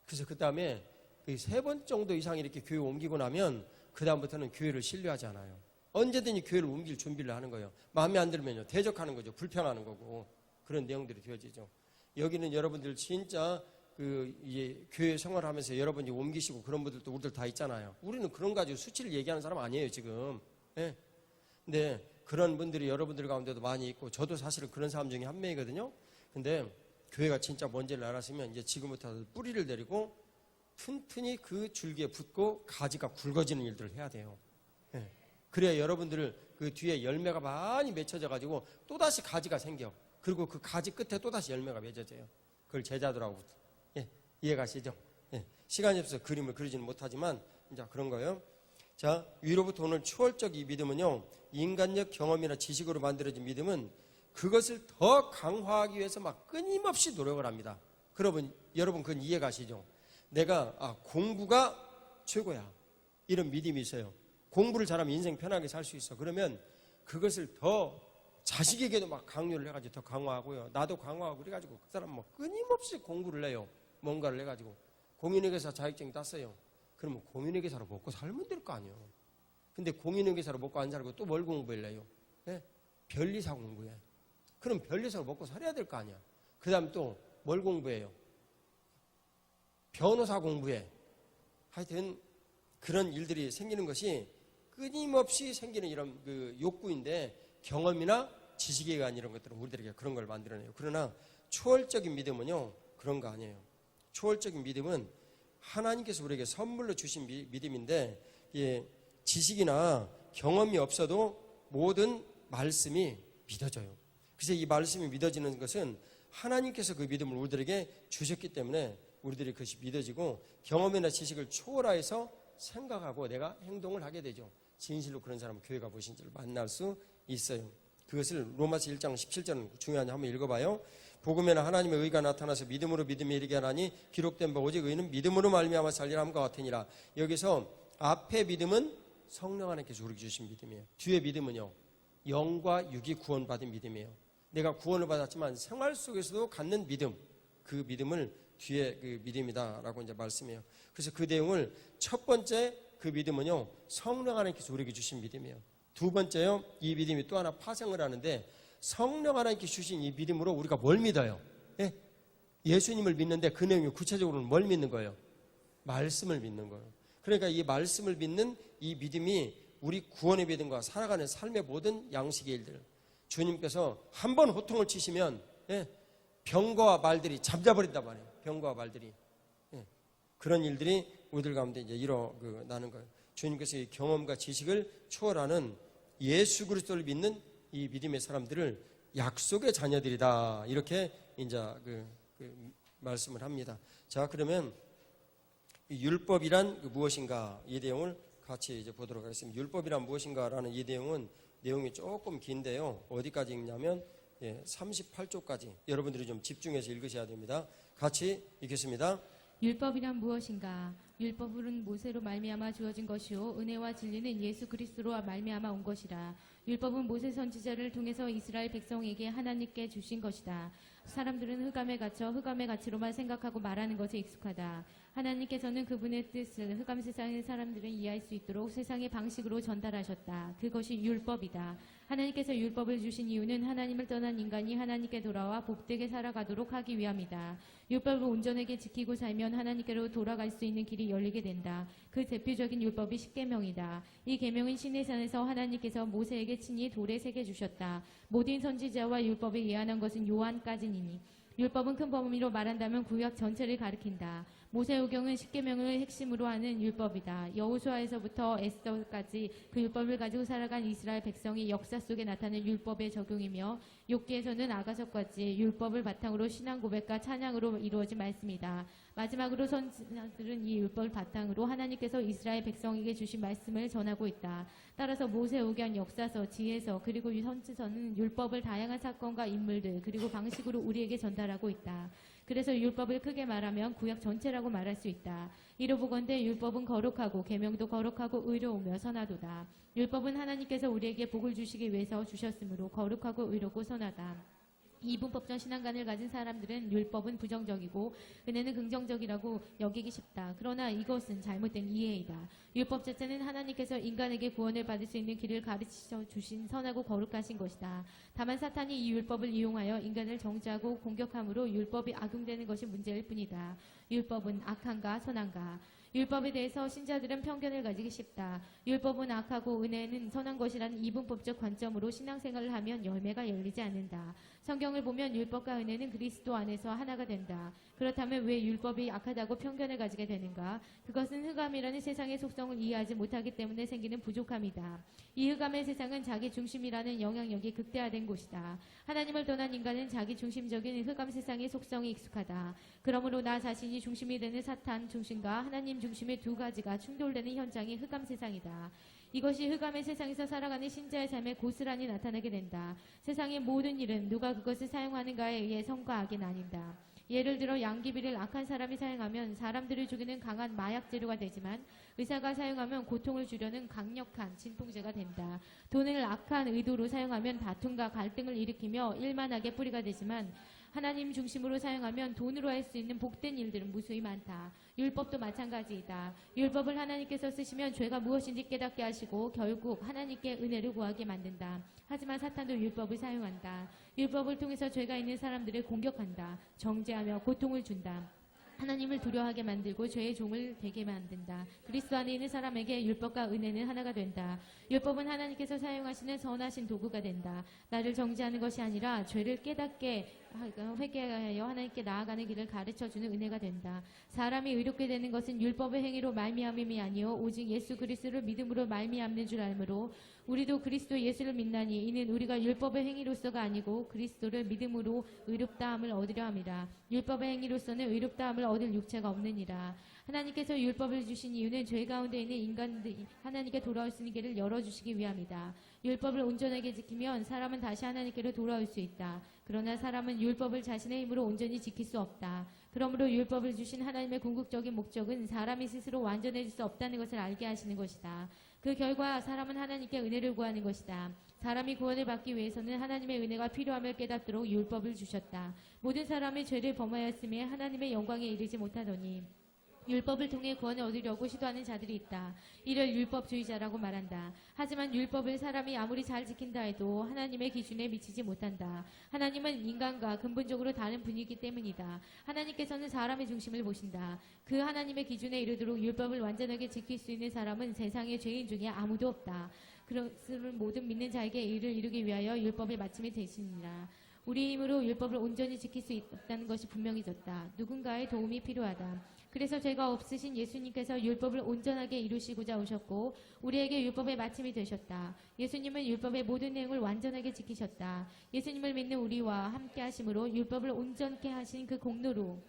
그래서 그 다음에 3번 정도 이상 이렇게 교회 옮기고 나면 그 다음부터는 교회를 신뢰하지 않아요. 언제든지 교회를 옮길 준비를 하는 거예요. 마음에 안 들면요 대적하는 거죠. 불평하는 거고. 그런 내용들이 되어지죠. 여기는 여러분들 진짜 이제 교회 생활하면서 여러분이 옮기시고 그런 분들도 우리들 다 있잖아요. 우리는 그런 가지고 수치를 얘기하는 사람 아니에요 지금. 네. 근데 그런 분들이 여러분들 가운데도 많이 있고 저도 사실은 그런 사람 중에 한 명이거든요. 근데 교회가 진짜 뭔지를 알았으면 이제 지금부터 뿌리를 내리고 튼튼히 그 줄기에 붙고 가지가 굵어지는 일들을 해야 돼요. 네. 그래야 여러분들 그 뒤에 열매가 많이 맺혀져 가지고 또다시 가지가 생겨. 그리고 그 가지 끝에 또다시 열매가 맺어져요. 그걸 제자들하고. 예, 이해가시죠? 예, 시간이 없어서 그림을 그리지는 못하지만 이제 그런 거예요. 자, 위로부터 오는 초월적 이 믿음은요, 인간적 경험이나 지식으로 만들어진 믿음은 그것을 더 강화하기 위해서 막 끊임없이 노력을 합니다. 여러분 그건 이해가시죠? 내가 공부가 최고야. 이런 믿음이 있어요. 공부를 잘하면 인생 편하게 살 수 있어. 그러면 그것을 더 자식에게도 막 강요를 해가지고 더 강화하고요. 나도 강화하고 그래가지고 그 사람 뭐 끊임없이 공부를 해요. 뭔가를 해가지고. 공인회계사 자격증 땄어요. 그러면 공인회계사로 먹고 살면 될 거 아니에요. 근데 공인회계사로 먹고 안 살고 또 뭘 공부를 해요? 네? 변리사 공부해. 그럼 변리사로 먹고 살아야 될 거 아니야. 그 다음 또 뭘 공부해요? 변호사 공부해. 하여튼 그런 일들이 생기는 것이 끊임없이 생기는 이런 그 욕구인데 경험이나 지식에 관한 이런 것들은 우리들에게 그런 걸 만들어내요. 그러나 초월적인 믿음은요 그런 거 아니에요. 초월적인 믿음은 하나님께서 우리에게 선물로 주신 믿음인데 지식이나 경험이 없어도 모든 말씀이 믿어져요. 그래서 이 말씀이 믿어지는 것은 하나님께서 그 믿음을 우리들에게 주셨기 때문에 우리들이 그것이 믿어지고 경험이나 지식을 초월하여서 생각하고 내가 행동을 하게 되죠. 진실로 그런 사람은 교회가 무엇인지를 만날 수 있어요. 그것을 로마서 1장 17절 중요하니 한번 읽어봐요. 복음에는 하나님의 의가 나타나서 믿음으로 믿음에 이르게 하나니 기록된 바 오직 의는 믿음으로 말미암아 살리라 함과 같으니라. 여기서 앞에 믿음은 성령 하나님께서 우리에게 주신 믿음이에요. 뒤에 믿음은요 영과 육이 구원받은 믿음이에요. 내가 구원을 받았지만 생활 속에서도 갖는 믿음, 그 믿음을 뒤에 그 믿음이다라고 이제 말씀해요. 그래서 그 내용을 첫 번째 그 믿음은요, 성령 하나님께서 우리에게 주신 믿음이에요. 두 번째요, 이 믿음이 또 하나 파생을 하는데, 성령 하나님께서 주신 이 믿음으로 우리가 뭘 믿어요? 예? 예수님을 믿는데 그 내용이 구체적으로는 뭘 믿는 거예요? 말씀을 믿는 거예요. 그러니까 이 말씀을 믿는 이 믿음이 우리 구원의 믿음과 살아가는 삶의 모든 양식의 일들, 주님께서 한 번 호통을 치시면 병과 말들이 잠자버린단 말이에요. 병과 말들이. 그런 일들이 우리들 가운데 이제 일어나는 거예요. 주님께서 이 경험과 지식을 초월하는 예수 그리스도를 믿는 이 믿음의 사람들을 약속의 자녀들이다, 이렇게 이제 말씀을 합니다. 자, 그러면 율법이란 무엇인가, 이 내용을 같이 이제 보도록 하겠습니다. 율법이란 무엇인가라는 이 내용이 조금 긴데요. 어디까지 읽냐면 38조까지 여러분들이 좀 집중해서 읽으셔야 됩니다. 같이 읽겠습니다. 율법이란 무엇인가? 율법은 모세로 말미암아 주어진 것이요 은혜와 진리는 예수 그리스도로 말미암아 온 것이라. 율법은 모세 선지자를 통해서 이스라엘 백성에게 하나님께 주신 것이다. 사람들은 흑암에 갇혀 흑암의 가치로만 생각하고 말하는 것에 익숙하다. 하나님께서는 그분의 뜻을 흑암 세상의 사람들은 이해할 수 있도록 세상의 방식으로 전달하셨다. 그것이 율법이다. 하나님께서 율법을 주신 이유는 하나님을 떠난 인간이 하나님께 돌아와 복되게 살아가도록 하기 위함이다. 율법을 온전하게 지키고 살면 하나님께로 돌아갈 수 있는 길이 열리게 된다. 그 대표적인 율법이 십계명이다. 이 계명은 시내산에서 하나님께서 모세에게 친히 돌에 새겨 주셨다. 모든 선지자와 율법에 예언한 것은 요한까지니니 율법은 큰 범위로 말한다면 구약 전체를 가리킨다. 모세오경은 십계명을 핵심으로 하는 율법이다. 여호수아에서부터 에스더까지 그 율법을 가지고 살아간 이스라엘 백성이 역사 속에 나타낸 율법의 적용이며, 욥기에서는 아가서까지 율법을 바탕으로 신앙 고백과 찬양으로 이루어진 말씀이다. 마지막으로 선지자들은 이 율법을 바탕으로 하나님께서 이스라엘 백성에게 주신 말씀을 전하고 있다. 따라서 모세오경, 역사서, 지혜서, 그리고 선지서는 율법을 다양한 사건과 인물들 그리고 방식으로 우리에게 전달하고 있다. 그래서 율법을 크게 말하면 구약 전체라고 말할 수 있다. 이로 보건대 율법은 거룩하고 계명도 거룩하고 의로우며 선하도다. 율법은 하나님께서 우리에게 복을 주시기 위해서 주셨으므로 거룩하고 의롭고 선하다. 이분법전 신앙관을 가진 사람들은 율법은 부정적이고 은혜는 긍정적이라고 여기기 쉽다. 그러나 이것은 잘못된 이해이다. 율법 자체는 하나님께서 인간에게 구원을 받을 수 있는 길을 가르쳐 주신 선하고 거룩하신 것이다. 다만 사탄이 이 율법을 이용하여 인간을 정죄하고 공격함으로 율법이 악용되는 것이 문제일 뿐이다. 율법은 악한가 선한가? 율법에 대해서 신자들은 편견을 가지기 쉽다. 율법은 악하고 은혜는 선한 것이라는 이분법적 관점으로 신앙생활을 하면 열매가 열리지 않는다. 성경을 보면 율법과 은혜는 그리스도 안에서 하나가 된다. 그렇다면 왜 율법이 악하다고 편견을 가지게 되는가? 그것은 흑암이라는 세상의 속성을 이해하지 못하기 때문에 생기는 부족함이다. 이 흑암의 세상은 자기 중심이라는 영향력이 극대화된 곳이다. 하나님을 떠난 인간은 자기 중심적인 흑암 세상의 속성에 익숙하다. 그러므로 나 자신이 중심이 되는 사탄 중심과 하나님 중심의 두 가지가 충돌되는 현장이 흑암 세상이다. 이것이 흑암의 세상에서 살아가는 신자의 삶에 고스란히 나타나게 된다. 세상의 모든 일은 누가 그것을 사용하는가에 의해 선과 악이 나뉜다. 예를 들어 양귀비를 악한 사람이 사용하면 사람들을 죽이는 강한 마약 재료가 되지만, 의사가 사용하면 고통을 주려는 강력한 진통제가 된다. 돈을 악한 의도로 사용하면 다툼과 갈등을 일으키며 일만하게 뿌리가 되지만, 하나님 중심으로 사용하면 돈으로 할 수 있는 복된 일들은 무수히 많다. 율법도 마찬가지이다. 율법을 하나님께서 쓰시면 죄가 무엇인지 깨닫게 하시고 결국 하나님께 은혜를 구하게 만든다. 하지만 사탄도 율법을 사용한다. 율법을 통해서 죄가 있는 사람들을 공격한다. 정죄하며 고통을 준다. 하나님을 두려워하게 만들고 죄의 종을 되게 만든다. 그리스도 안에 있는 사람에게 율법과 은혜는 하나가 된다. 율법은 하나님께서 사용하시는 선하신 도구가 된다. 나를 정죄하는 것이 아니라 죄를 깨닫게 회개하여 하나님께 나아가는 길을 가르쳐주는 은혜가 된다. 사람이 의롭게 되는 것은 율법의 행위로 말미암음이 아니요 오직 예수 그리스도를 믿음으로 말미암는 줄 알므로 우리도 그리스도 예수를 믿나니 이는 우리가 율법의 행위로서가 아니고 그리스도를 믿음으로 의롭다함을 얻으려 함이라. 율법의 행위로서는 의롭다함을 얻을 육체가 없느니라. 하나님께서 율법을 주신 이유는 죄 가운데 있는 인간들이 하나님께 돌아올 수 있는 길을 열어주시기 위함이다. 율법을 온전하게 지키면 사람은 다시 하나님께로 돌아올 수 있다. 그러나 사람은 율법을 자신의 힘으로 온전히 지킬 수 없다. 그러므로 율법을 주신 하나님의 궁극적인 목적은 사람이 스스로 완전해질 수 없다는 것을 알게 하시는 것이다. 그 결과 사람은 하나님께 은혜를 구하는 것이다. 사람이 구원을 받기 위해서는 하나님의 은혜가 필요함을 깨닫도록 율법을 주셨다. 모든 사람이 죄를 범하였음에 하나님의 영광에 이르지 못하더니 율법을 통해 구원을 얻으려고 시도하는 자들이 있다. 이를 율법주의자라고 말한다. 하지만 율법을 사람이 아무리 잘 지킨다 해도 하나님의 기준에 미치지 못한다. 하나님은 인간과 근본적으로 다른 분이기 때문이다. 하나님께서는 사람의 중심을 보신다. 그 하나님의 기준에 이르도록 율법을 완전하게 지킬 수 있는 사람은 세상의 죄인 중에 아무도 없다. 그것을 모든 믿는 자에게 이를 이루기 위하여 율법의 마침이 되시니라. 우리 힘으로 율법을 온전히 지킬 수 없다는 것이 분명해졌다. 누군가의 도움이 필요하다. 그래서 죄가 없으신 예수님께서 율법을 온전하게 이루시고자 오셨고 우리에게 율법의 마침이 되셨다. 예수님은 율법의 모든 내용을 완전하게 지키셨다. 예수님을 믿는 우리와 함께 하심으로 율법을 온전케 하신 그 공로로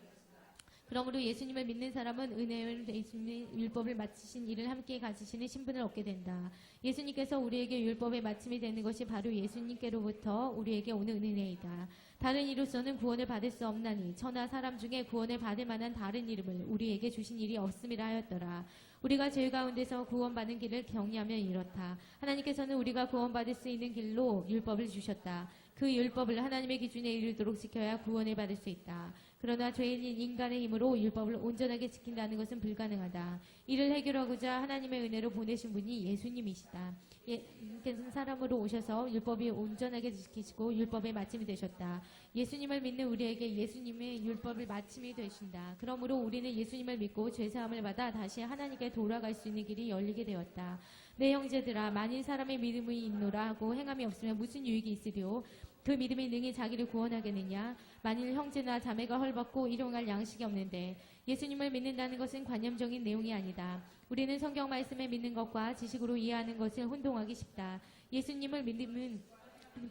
그러므로 예수님을 믿는 사람은 은혜를 대신 율법을 마치신 일을 함께 가지시는 신분을 얻게 된다. 예수님께서 우리에게 율법의 마침이 되는 것이 바로 예수님께로부터 우리에게 오는 은혜이다. 다른 이로서는 구원을 받을 수 없나니 천하 사람 중에 구원을 받을 만한 다른 이름을 우리에게 주신 일이 없음이라 하였더라. 우리가 죄 가운데서 구원받는 길을 경외하면 이렇다. 하나님께서는 우리가 구원받을 수 있는 길로 율법을 주셨다. 그 율법을 하나님의 기준에 이르도록 지켜야 구원을 받을 수 있다. 그러나 죄인인 인간의 힘으로 율법을 온전하게 지킨다는 것은 불가능하다. 이를 해결하고자 하나님의 은혜로 보내신 분이 예수님이시다. 예수님께서는 사람으로 오셔서 율법이 온전하게 지키시고 율법의 마침이 되셨다. 예수님을 믿는 우리에게 예수님의 율법을 마침이 되신다. 그러므로 우리는 예수님을 믿고 죄사함을 받아 다시 하나님께 돌아갈 수 있는 길이 열리게 되었다. 내 형제들아, 만일 사람의 믿음이 있노라 하고 행함이 없으면 무슨 유익이 있으리요? 그 믿음이 능히 자기를 구원하겠느냐? 만일 형제나 자매가 헐벗고 일용할 양식이 없는데 예수님을 믿는다는 것은 관념적인 내용이 아니다. 우리는 성경 말씀에 믿는 것과 지식으로 이해하는 것을 혼동하기 쉽다. 예수님을 믿음은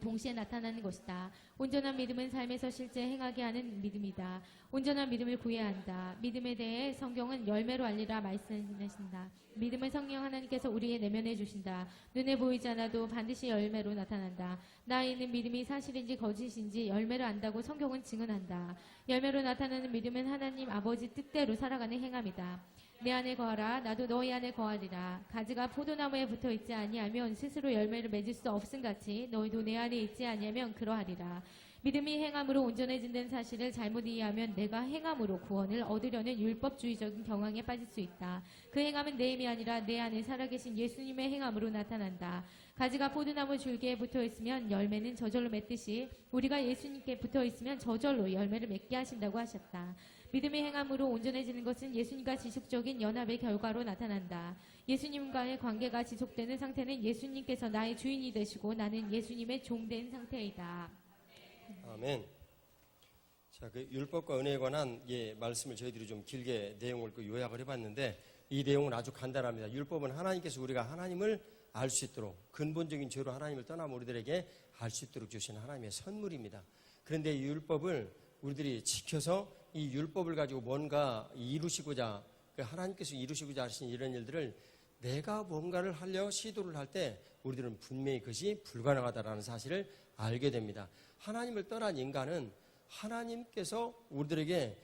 동시에 나타나는 것이다. 온전한 믿음은 삶에서 실제 행하게 하는 믿음이다. 온전한 믿음을 구해야 한다. 믿음에 대해 성경은 열매로 알리라 말씀하신다. 믿음은 성령 하나님께서 우리의 내면에 주신다. 눈에 보이지 않아도 반드시 열매로 나타난다. 나에 있는 믿음이 사실인지 거짓인지 열매를 안다고 성경은 증언한다. 열매로 나타나는 믿음은 하나님 아버지 뜻대로 살아가는 행함이다. 내 안에 거하라. 나도 너희 안에 거하리라. 가지가 포도나무에 붙어 있지 아니하면 스스로 열매를 맺을 수 없음같이 너희도 내 안에 있지 아니하면 그러하리라. 믿음이 행함으로 온전해진다는 사실을 잘못 이해하면 내가 행함으로 구원을 얻으려는 율법주의적인 경향에 빠질 수 있다. 그 행함은 내 힘이 아니라 내 안에 살아계신 예수님의 행함으로 나타난다. 가지가 포도나무 줄기에 붙어 있으면 열매는 저절로 맺듯이 우리가 예수님께 붙어 있으면 저절로 열매를 맺게 하신다고 하셨다. 믿음의 행함으로 온전해지는 것은 예수님과 지속적인 연합의 결과로 나타난다. 예수님과의 관계가 지속되는 상태는 예수님께서 나의 주인이 되시고 나는 예수님의 종된 상태이다. 아멘. 자, 그 율법과 은혜에 관한 말씀을 저희들이 좀 길게 내용을 요약을 해봤는데 이 내용은 아주 간단합니다. 율법은 하나님께서 우리가 하나님을 알 수 있도록 근본적인 죄로 하나님을 떠나면 우리들에게 알 수 있도록 주신 하나님의 선물입니다. 그런데 이 율법을 우리들이 지켜서 이 율법을 가지고 뭔가 이루시고자 하나님께서 이루시고자 하신 이런 일들을 내가 뭔가를 하려 시도를 할 때 우리들은 분명히 그것이 불가능하다는 사실을 알게 됩니다. 하나님을 떠난 인간은 하나님께서 우리들에게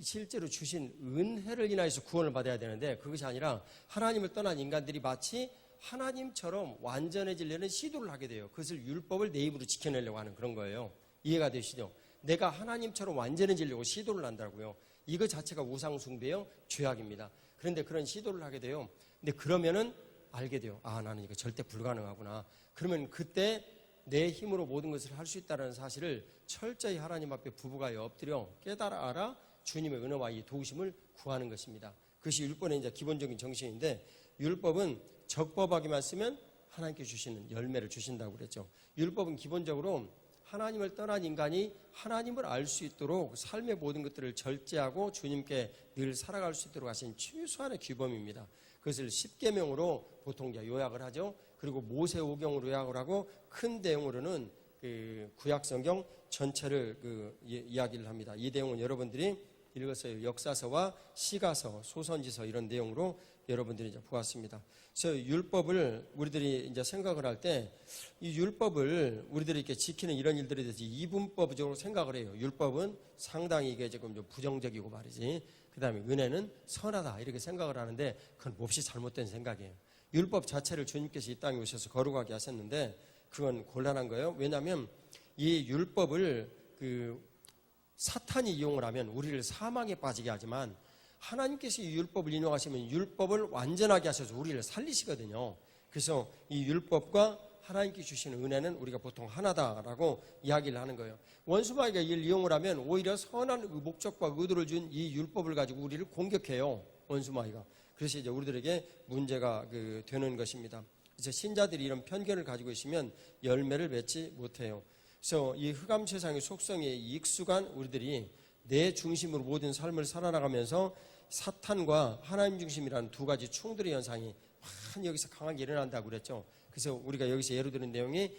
실제로 주신 은혜를 인하여서 구원을 받아야 되는데 그것이 아니라 하나님을 떠난 인간들이 마치 하나님처럼 완전해지려는 시도를 하게 돼요. 그것을 율법을 내 입으로 지켜내려고 하는 그런 거예요. 이해가 되시죠? 내가 하나님처럼 완전해지려고 시도를 한다고요. 이거 자체가 우상숭배요, 죄악입니다. 그런데 그런 시도를 하게 돼요. 근데 그러면은 알게 돼요. 아, 나는 이거 절대 불가능하구나. 그러면 그때 내 힘으로 모든 것을 할 수 있다는 사실을 철저히 하나님 앞에 부부가 엎드려 깨달아 알아 주님의 은혜와 이 도우심을 구하는 것입니다. 그것이 율법의 이제 기본적인 정신인데 율법은 적법하게만 쓰면 하나님께 주시는 열매를 주신다고 그랬죠. 율법은 기본적으로 하나님을 떠난 인간이 하나님을 알 수 있도록 삶의 모든 것들을 절제하고 주님께 늘 살아갈 수 있도록 하신 최소한의 규범입니다. 그것을 10계명으로 보통 요약을 하죠. 그리고 모세오경으로 요약을 하고 큰 내용으로는 그 구약성경 전체를 이야기를 합니다. 이 내용은 여러분들이 읽었어요. 역사서와 시가서, 소선지서 이런 내용으로 여러분들이 이제 보았습니다. 그래서 율법을 우리들이 이제 생각을 할 때 이 율법을 우리들이 이렇게 지키는 이런 일들에 대해서 이분법적으로 생각을 해요. 율법은 상당히 이게 조금 좀 부정적이고 말이지. 그 다음에 은혜는 선하다 이렇게 생각을 하는데 그건 몹시 잘못된 생각이에요. 율법 자체를 주님께서 이 땅에 오셔서 거룩하게 하셨는데 그건 곤란한 거예요. 왜냐하면 이 율법을 사탄이 이용을 하면 우리를 사망에 빠지게 하지만 하나님께서 이 율법을 인용하시면 율법을 완전하게 하셔서 우리를 살리시거든요. 그래서 이 율법과 하나님께 주시는 은혜는 우리가 보통 하나다라고 이야기를 하는 거예요. 원수마귀가 이를 이용을 하면 오히려 선한 목적과 의도를 준 이 율법을 가지고 우리를 공격해요. 원수마귀가. 그래서 이제 우리들에게 문제가 되는 것입니다. 그래서 신자들이 이런 편견을 가지고 있으면 열매를 맺지 못해요. 그래서 이 흑암 세상의 속성에 익숙한 우리들이 내 중심으로 모든 삶을 살아나가면서 사탄과 하나님 중심이라는 두 가지 충돌의 현상이 많이 여기서 강하게 일어난다고 그랬죠. 그래서 우리가 여기서 예로 드는 내용이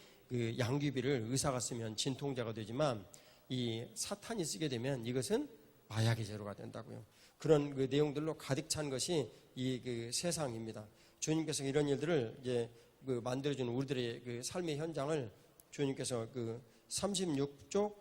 양귀비를 의사가 쓰면 진통제가 되지만 이 사탄이 쓰게 되면 이것은 마약의 재료가 된다고요. 그런 내용들로 가득 찬 것이 이 세상입니다. 주님께서 이런 일들을 이제 만들어주는 우리들의 삶의 현장을 주님께서 36쪽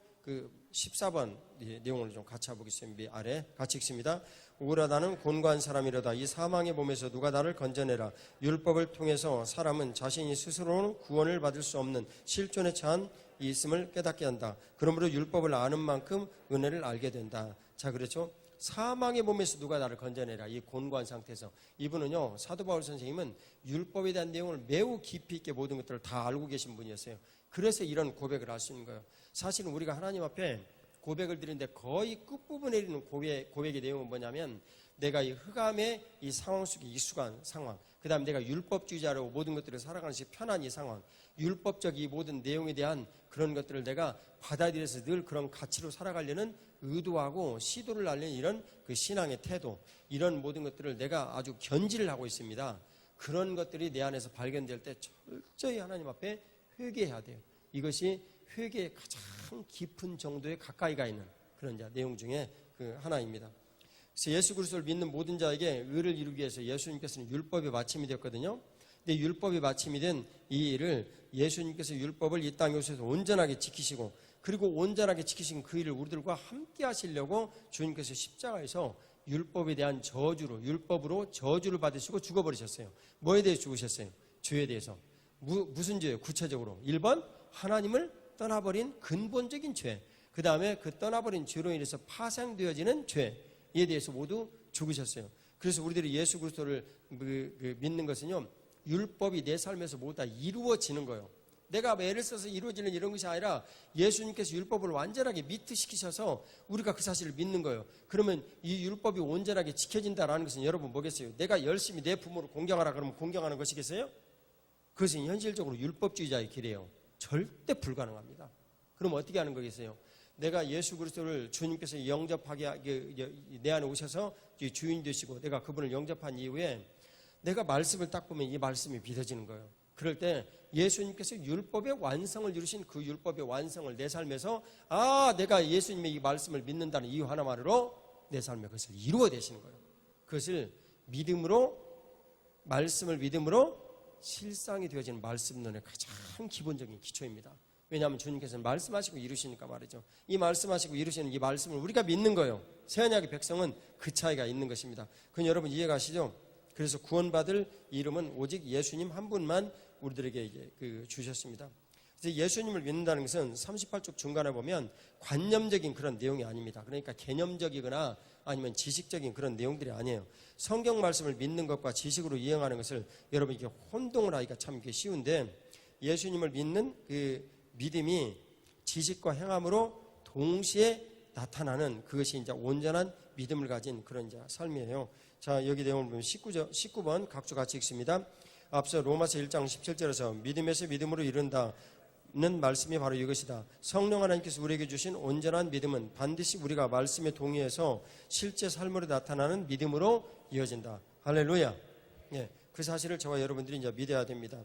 14번 내용을 좀 같이 해보겠습니다. 아래 같이 읽습니다. 오라 나는 곤고한 사람이로다. 이 사망의 몸에서 누가 나를 건져내라. 율법을 통해서 사람은 자신이 스스로는 구원을 받을 수 없는 실존에 처한 있음을 깨닫게 한다. 그러므로 율법을 아는 만큼 은혜를 알게 된다. 자, 그렇죠? 사망의 몸에서 누가 나를 건져내라. 이 곤고한 상태에서. 이분은요, 사도 바울 선생님은 율법에 대한 내용을 매우 깊이 있게 모든 것들을 다 알고 계신 분이었어요. 그래서 이런 고백을 할 수 있는 거예요. 사실은 우리가 하나님 앞에 고백을 드리는데 거의 끝부분에 이르는 고백의 내용은 뭐냐면 내가 이 흑암의 이 상황 속에 익숙한 상황, 그 다음에 내가 율법주의자로 모든 것들을 살아가는 것이 편한 이 상황, 율법적 이 모든 내용에 대한 그런 것들을 내가 받아들여서 늘 그런 가치로 살아가려는 의도하고 시도를 하려는 이런 신앙의 태도, 이런 모든 것들을 내가 아주 견지를 하고 있습니다. 그런 것들이 내 안에서 발견될 때 철저히 하나님 앞에 회개해야 돼요. 이것이 회개의 가장 깊은 정도에 가까이 가 있는 그런 내용 중에 하나입니다. 그래서 예수 그리스도를 믿는 모든 자에게 의를 이루기 위해서 예수님께서는 율법의 마침이 되었거든요. 근데 율법의 마침이 된 이 일을 예수님께서 율법을 이 땅에 오셔서 온전하게 지키시고 그리고 온전하게 지키신 그 일을 우리들과 함께 하시려고 주님께서 십자가에서 율법에 대한 율법으로 저주를 받으시고 죽어버리셨어요. 뭐에 대해 죽으셨어요? 죄에 대해서. 무슨 죄예요? 구체적으로 1번 하나님을 떠나버린 근본적인 죄, 그 다음에 그 떠나버린 죄로 인해서 파생되어지는 죄에 대해서 모두 죽으셨어요. 그래서 우리들이 예수 그리스도를 믿는 것은요, 율법이 내 삶에서 모두 다 이루어지는 거예요. 내가 애를 써서 이루어지는 이런 것이 아니라 예수님께서 율법을 완전하게 미트시키셔서 우리가 그 사실을 믿는 거예요. 그러면 이 율법이 온전하게 지켜진다라는 것은 여러분 뭐겠어요? 내가 열심히 내 부모를 공경하라 그러면 공경하는 것이겠어요? 그것은 현실적으로 율법주의자의 길이에요. 절대 불가능합니다. 그럼 어떻게 하는 거겠어요? 내가 예수 그리스도를 주님께서 영접하게 내 안에 오셔서 주인 되시고 내가 그분을 영접한 이후에 내가 말씀을 딱 보면 이 말씀이 믿어지는 거예요. 그럴 때 예수님께서 율법의 완성을 이루신 그 율법의 완성을 내 삶에서 내가 예수님의 이 말씀을 믿는다는 이유 하나만으로 내 삶에 그것을 이루어내시는 거예요. 그것을 말씀을 믿음으로 실상이 되어지는 말씀론의 가장 기본적인 기초입니다. 왜냐하면 주님께서는 말씀하시고 이루시니까 말이죠. 이 말씀하시고 이루시는 이 말씀을 우리가 믿는 거예요. 새언약의 백성은 그 차이가 있는 것입니다. 그건 여러분 이해가시죠? 그래서 구원받을 이름은 오직 예수님 한 분만 우리들에게 이제 주셨습니다. 그래서 예수님을 믿는다는 것은 38쪽 중간에 보면 관념적인 그런 내용이 아닙니다. 그러니까 개념적이거나 아니면 지식적인 그런 내용들이 아니에요. 성경 말씀을 믿는 것과 지식으로 이행하는 것을 여러분 이게 혼동을 하기가 참 쉬운데 예수님을 믿는 그 믿음이 지식과 행함으로 동시에 나타나는 그것이 이제 온전한 믿음을 가진 그런 삶이에요. 자, 여기 내용을 보면 19번 각주 같이 읽습니다. 앞서 로마서 1장 17절에서 믿음에서 믿음으로 이른다는 말씀이 바로 이것이다. 성령 하나님께서 우리에게 주신 온전한 믿음은 반드시 우리가 말씀에 동의해서 실제 삶으로 나타나는 믿음으로 이어진다. 할렐루야. 예, 그 사실을 저와 여러분들이 이제 믿어야 됩니다.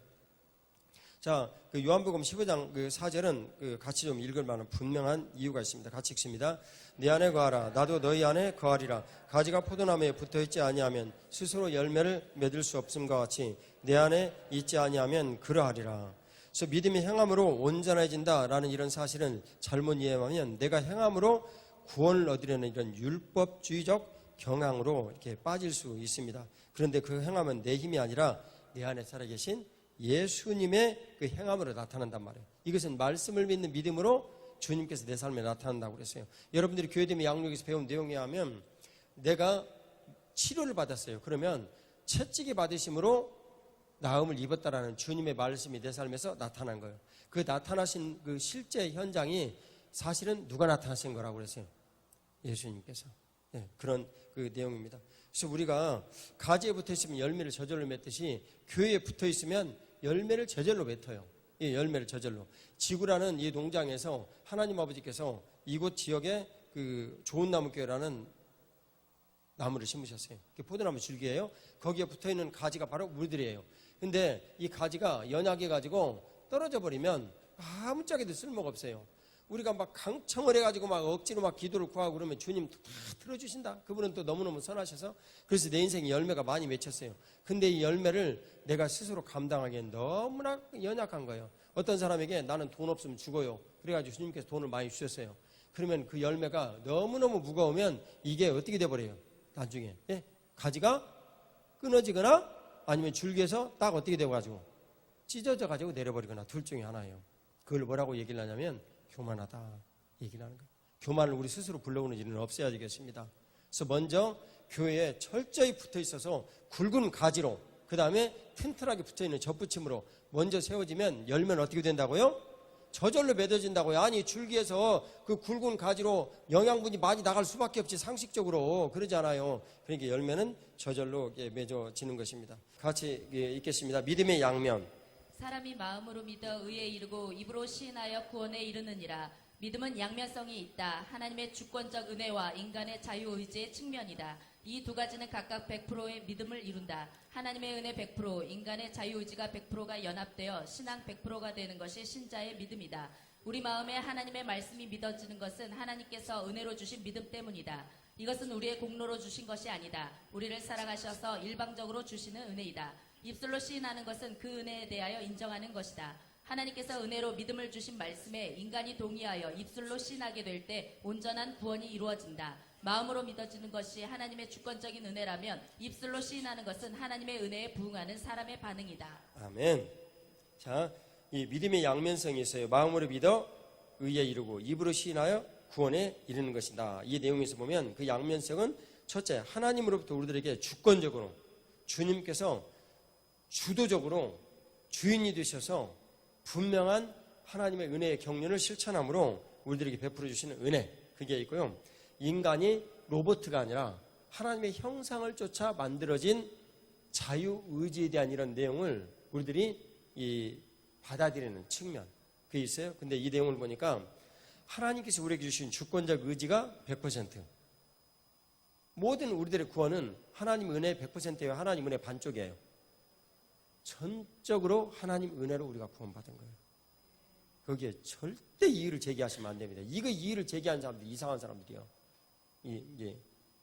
자, 요한복음 15장 4절은 같이 좀 읽을 만한 분명한 이유가 있습니다. 같이 읽습니다. 내 안에 거하라. 나도 너희 안에 거하리라. 가지가 포도나무에 붙어있지 아니하면 스스로 열매를 맺을 수 없음과 같이 내 안에 있지 아니하면 그러하리라. 그래서 믿음이 행함으로 온전해진다라는 이런 사실은 잘못 이해하면 내가 행함으로 구원을 얻으려는 이런 율법주의적 경향으로 이렇게 빠질 수 있습니다. 그런데 그 행함은 내 힘이 아니라 내 안에 살아계신 예수님의 그 행함으로 나타난단 말이에요. 이것은 말씀을 믿는 믿음으로 주님께서 내 삶에 나타난다고 그랬어요. 여러분들이 교회됨의 양육에서 배운 내용에 하면 내가 치료를 받았어요. 그러면 채찍이 받으심으로 나음을 입었다라는 주님의 말씀이 내 삶에서 나타난 거예요. 그 나타나신 그 실제 현장이 사실은 누가 나타나신 거라고 그랬어요? 예수님께서. 네, 그런 그 내용입니다. 그래서 우리가 가지에 붙어 있으면 열매를 저절로 맺듯이 교회에 붙어 있으면 열매를 저절로 맺어요. 이 열매를 저절로. 지구라는 이 농장에서 하나님 아버지께서 이곳 지역에 그 좋은 나무 교회라는 나무를 심으셨어요. 포도나무 줄기예요. 거기에 붙어 있는 가지가 바로 우리들이에요. 근데 이 가지가 연약해 가지고 떨어져 버리면 아무짝에도 쓸모가 없어요. 우리가 막 강청을 해가지고 막 억지로 막 기도를 구하고 그러면 주님 다 들어주신다. 그분은 또 너무너무 선하셔서. 그래서 내 인생에 열매가 많이 맺혔어요. 근데 이 열매를 내가 스스로 감당하기엔 너무나 연약한 거예요. 어떤 사람에게 나는 돈 없으면 죽어요. 그래가지고 주님께서 돈을 많이 주셨어요. 그러면 그 열매가 너무너무 무거우면 이게 어떻게 돼버려요? 나중에 가지가 끊어지거나 아니면 줄기에서 딱 어떻게 돼가지고 찢어져 가지고 내려버리거나 둘 중에 하나예요. 그걸 뭐라고 얘기를 하냐면 교만하다 얘기를 하는 거예요. 교만을 우리 스스로 불러오는 일은 없어야 되겠습니다. 그래서 먼저 교회에 철저히 붙어 있어서 굵은 가지로, 그 다음에 튼튼하게 붙어 있는 젖붙임으로 먼저 세워지면 열매는 어떻게 된다고요? 저절로 맺어진다고요. 아니 줄기에서 그 굵은 가지로 영양분이 많이 나갈 수밖에 없지, 상식적으로 그러지 않아요. 그러니까 열매는 저절로 맺어지는 것입니다. 같이 읽겠습니다. 믿음의 양면. 사람이 마음으로 믿어 의에 이르고 입으로 시인하여 구원에 이르느니라. 믿음은 양면성이 있다. 하나님의 주권적 은혜와 인간의 자유의지의 측면이다. 이 두 가지는 각각 100%의 믿음을 이룬다. 하나님의 은혜 100%, 인간의 자유의지가 100%가 연합되어 신앙 100%가 되는 것이 신자의 믿음이다. 우리 마음에 하나님의 말씀이 믿어지는 것은 하나님께서 은혜로 주신 믿음 때문이다. 이것은 우리의 공로로 주신 것이 아니다. 우리를 사랑하셔서 일방적으로 주시는 은혜이다. 입술로 시인하는 것은 그 은혜에 대하여 인정하는 것이다. 하나님께서 은혜로 믿음을 주신 말씀에 인간이 동의하여 입술로 시인하게 될 때 온전한 구원이 이루어진다. 마음으로 믿어지는 것이 하나님의 주권적인 은혜라면 입술로 시인하는 것은 하나님의 은혜에 부응하는 사람의 반응이다. 아멘. 자, 이 믿음의 양면성이 있어요. 마음으로 믿어 의에 이르고 입으로 시인하여 구원에 이르는 것이다. 이 내용에서 보면 그 양면성은 첫째, 하나님으로부터 우리들에게 주권적으로 주님께서 주도적으로 주인이 되셔서 분명한 하나님의 은혜의 경륜을 실천함으로 우리들에게 베풀어 주시는 은혜, 그게 있고요. 인간이 로봇가 아니라 하나님의 형상을 쫓아 만들어진 자유의지에 대한 이런 내용을 우리들이 받아들이는 측면, 그게 있어요. 근데 이 내용을 보니까 하나님께서 우리에게 주신 주권적 의지가 100%, 모든 우리들의 구원은 하나님 은혜 100%예요. 하나님 은혜 반쪽이에요. 전적으로 하나님 은혜로 우리가 구원받은 거예요. 거기에 절대 이의를 제기하시면 안 됩니다. 이거 이의를 제기하는 사람들이 이상한 사람들이요.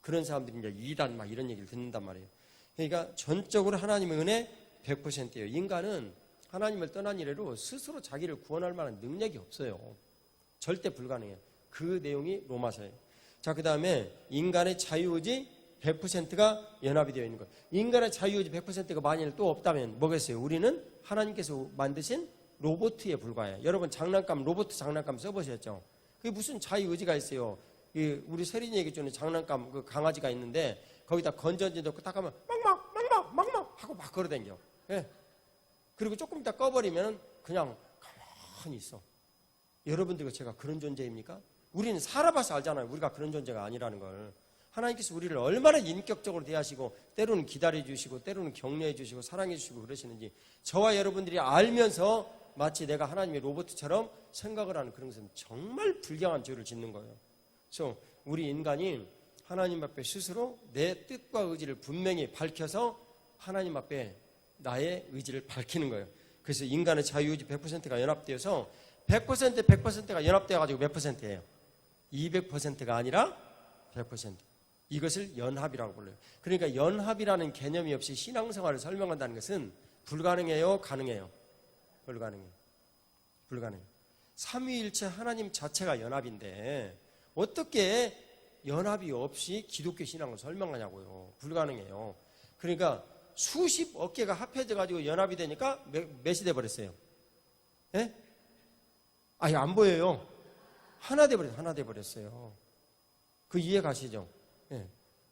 그런 사람들이 이제 이단 막 이런 얘기를 듣는단 말이에요. 그러니까 전적으로 하나님의 은혜 100%예요. 인간은 하나님을 떠난 이래로 스스로 자기를 구원할 만한 능력이 없어요. 절대 불가능해요. 그 내용이 로마서예요. 자, 그 다음에 인간의 자유의지 100%가 연합이 되어 있는 것. 인간의 자유의지 100%가 만일 또 없다면 뭐겠어요? 우리는 하나님께서 만드신 로봇에 불과해요. 여러분 로봇 장난감 써보셨죠? 그게 무슨 자유의지가 있어요? 우리 세린이 얘기했잖아요. 장난감 그 강아지가 있는데 거기다 건전지 넣고 딱 하면 막막 하고 막 걸어다녀. 예. 그리고 조금 이따 꺼버리면 그냥 가만히 있어. 여러분들과 제가 그런 존재입니까? 우리는 살아봐서 알잖아요. 우리가 그런 존재가 아니라는 걸. 하나님께서 우리를 얼마나 인격적으로 대하시고 때로는 기다려주시고 때로는 격려해주시고 사랑해주시고 그러시는지 저와 여러분들이 알면서 마치 내가 하나님의 로봇처럼 생각을 하는 그런 것은 정말 불경한 죄를 짓는 거예요. 그래서 우리 인간이 하나님 앞에 스스로 내 뜻과 의지를 분명히 밝혀서 하나님 앞에 나의 의지를 밝히는 거예요. 그래서 인간의 자유의지 100%가 연합되어서 100%가 연합되어가지고 몇 %예요? 200%가 아니라 100%. 이것을 연합이라고 불러요. 그러니까 연합이라는 개념이 없이 신앙생활을 설명한다는 것은 불가능해요? 가능해요? 불가능해요. 불가능해요. 삼위일체 하나님 자체가 연합인데 어떻게 연합이 없이 기독교 신앙을 설명하냐고요. 불가능해요. 그러니까 수십억 개가 합해져 가지고 연합이 되니까 몇이 돼 버렸어요? 예? 아예 안 보여요. 하나 돼 버렸어요. 그 이해 가시죠? 예.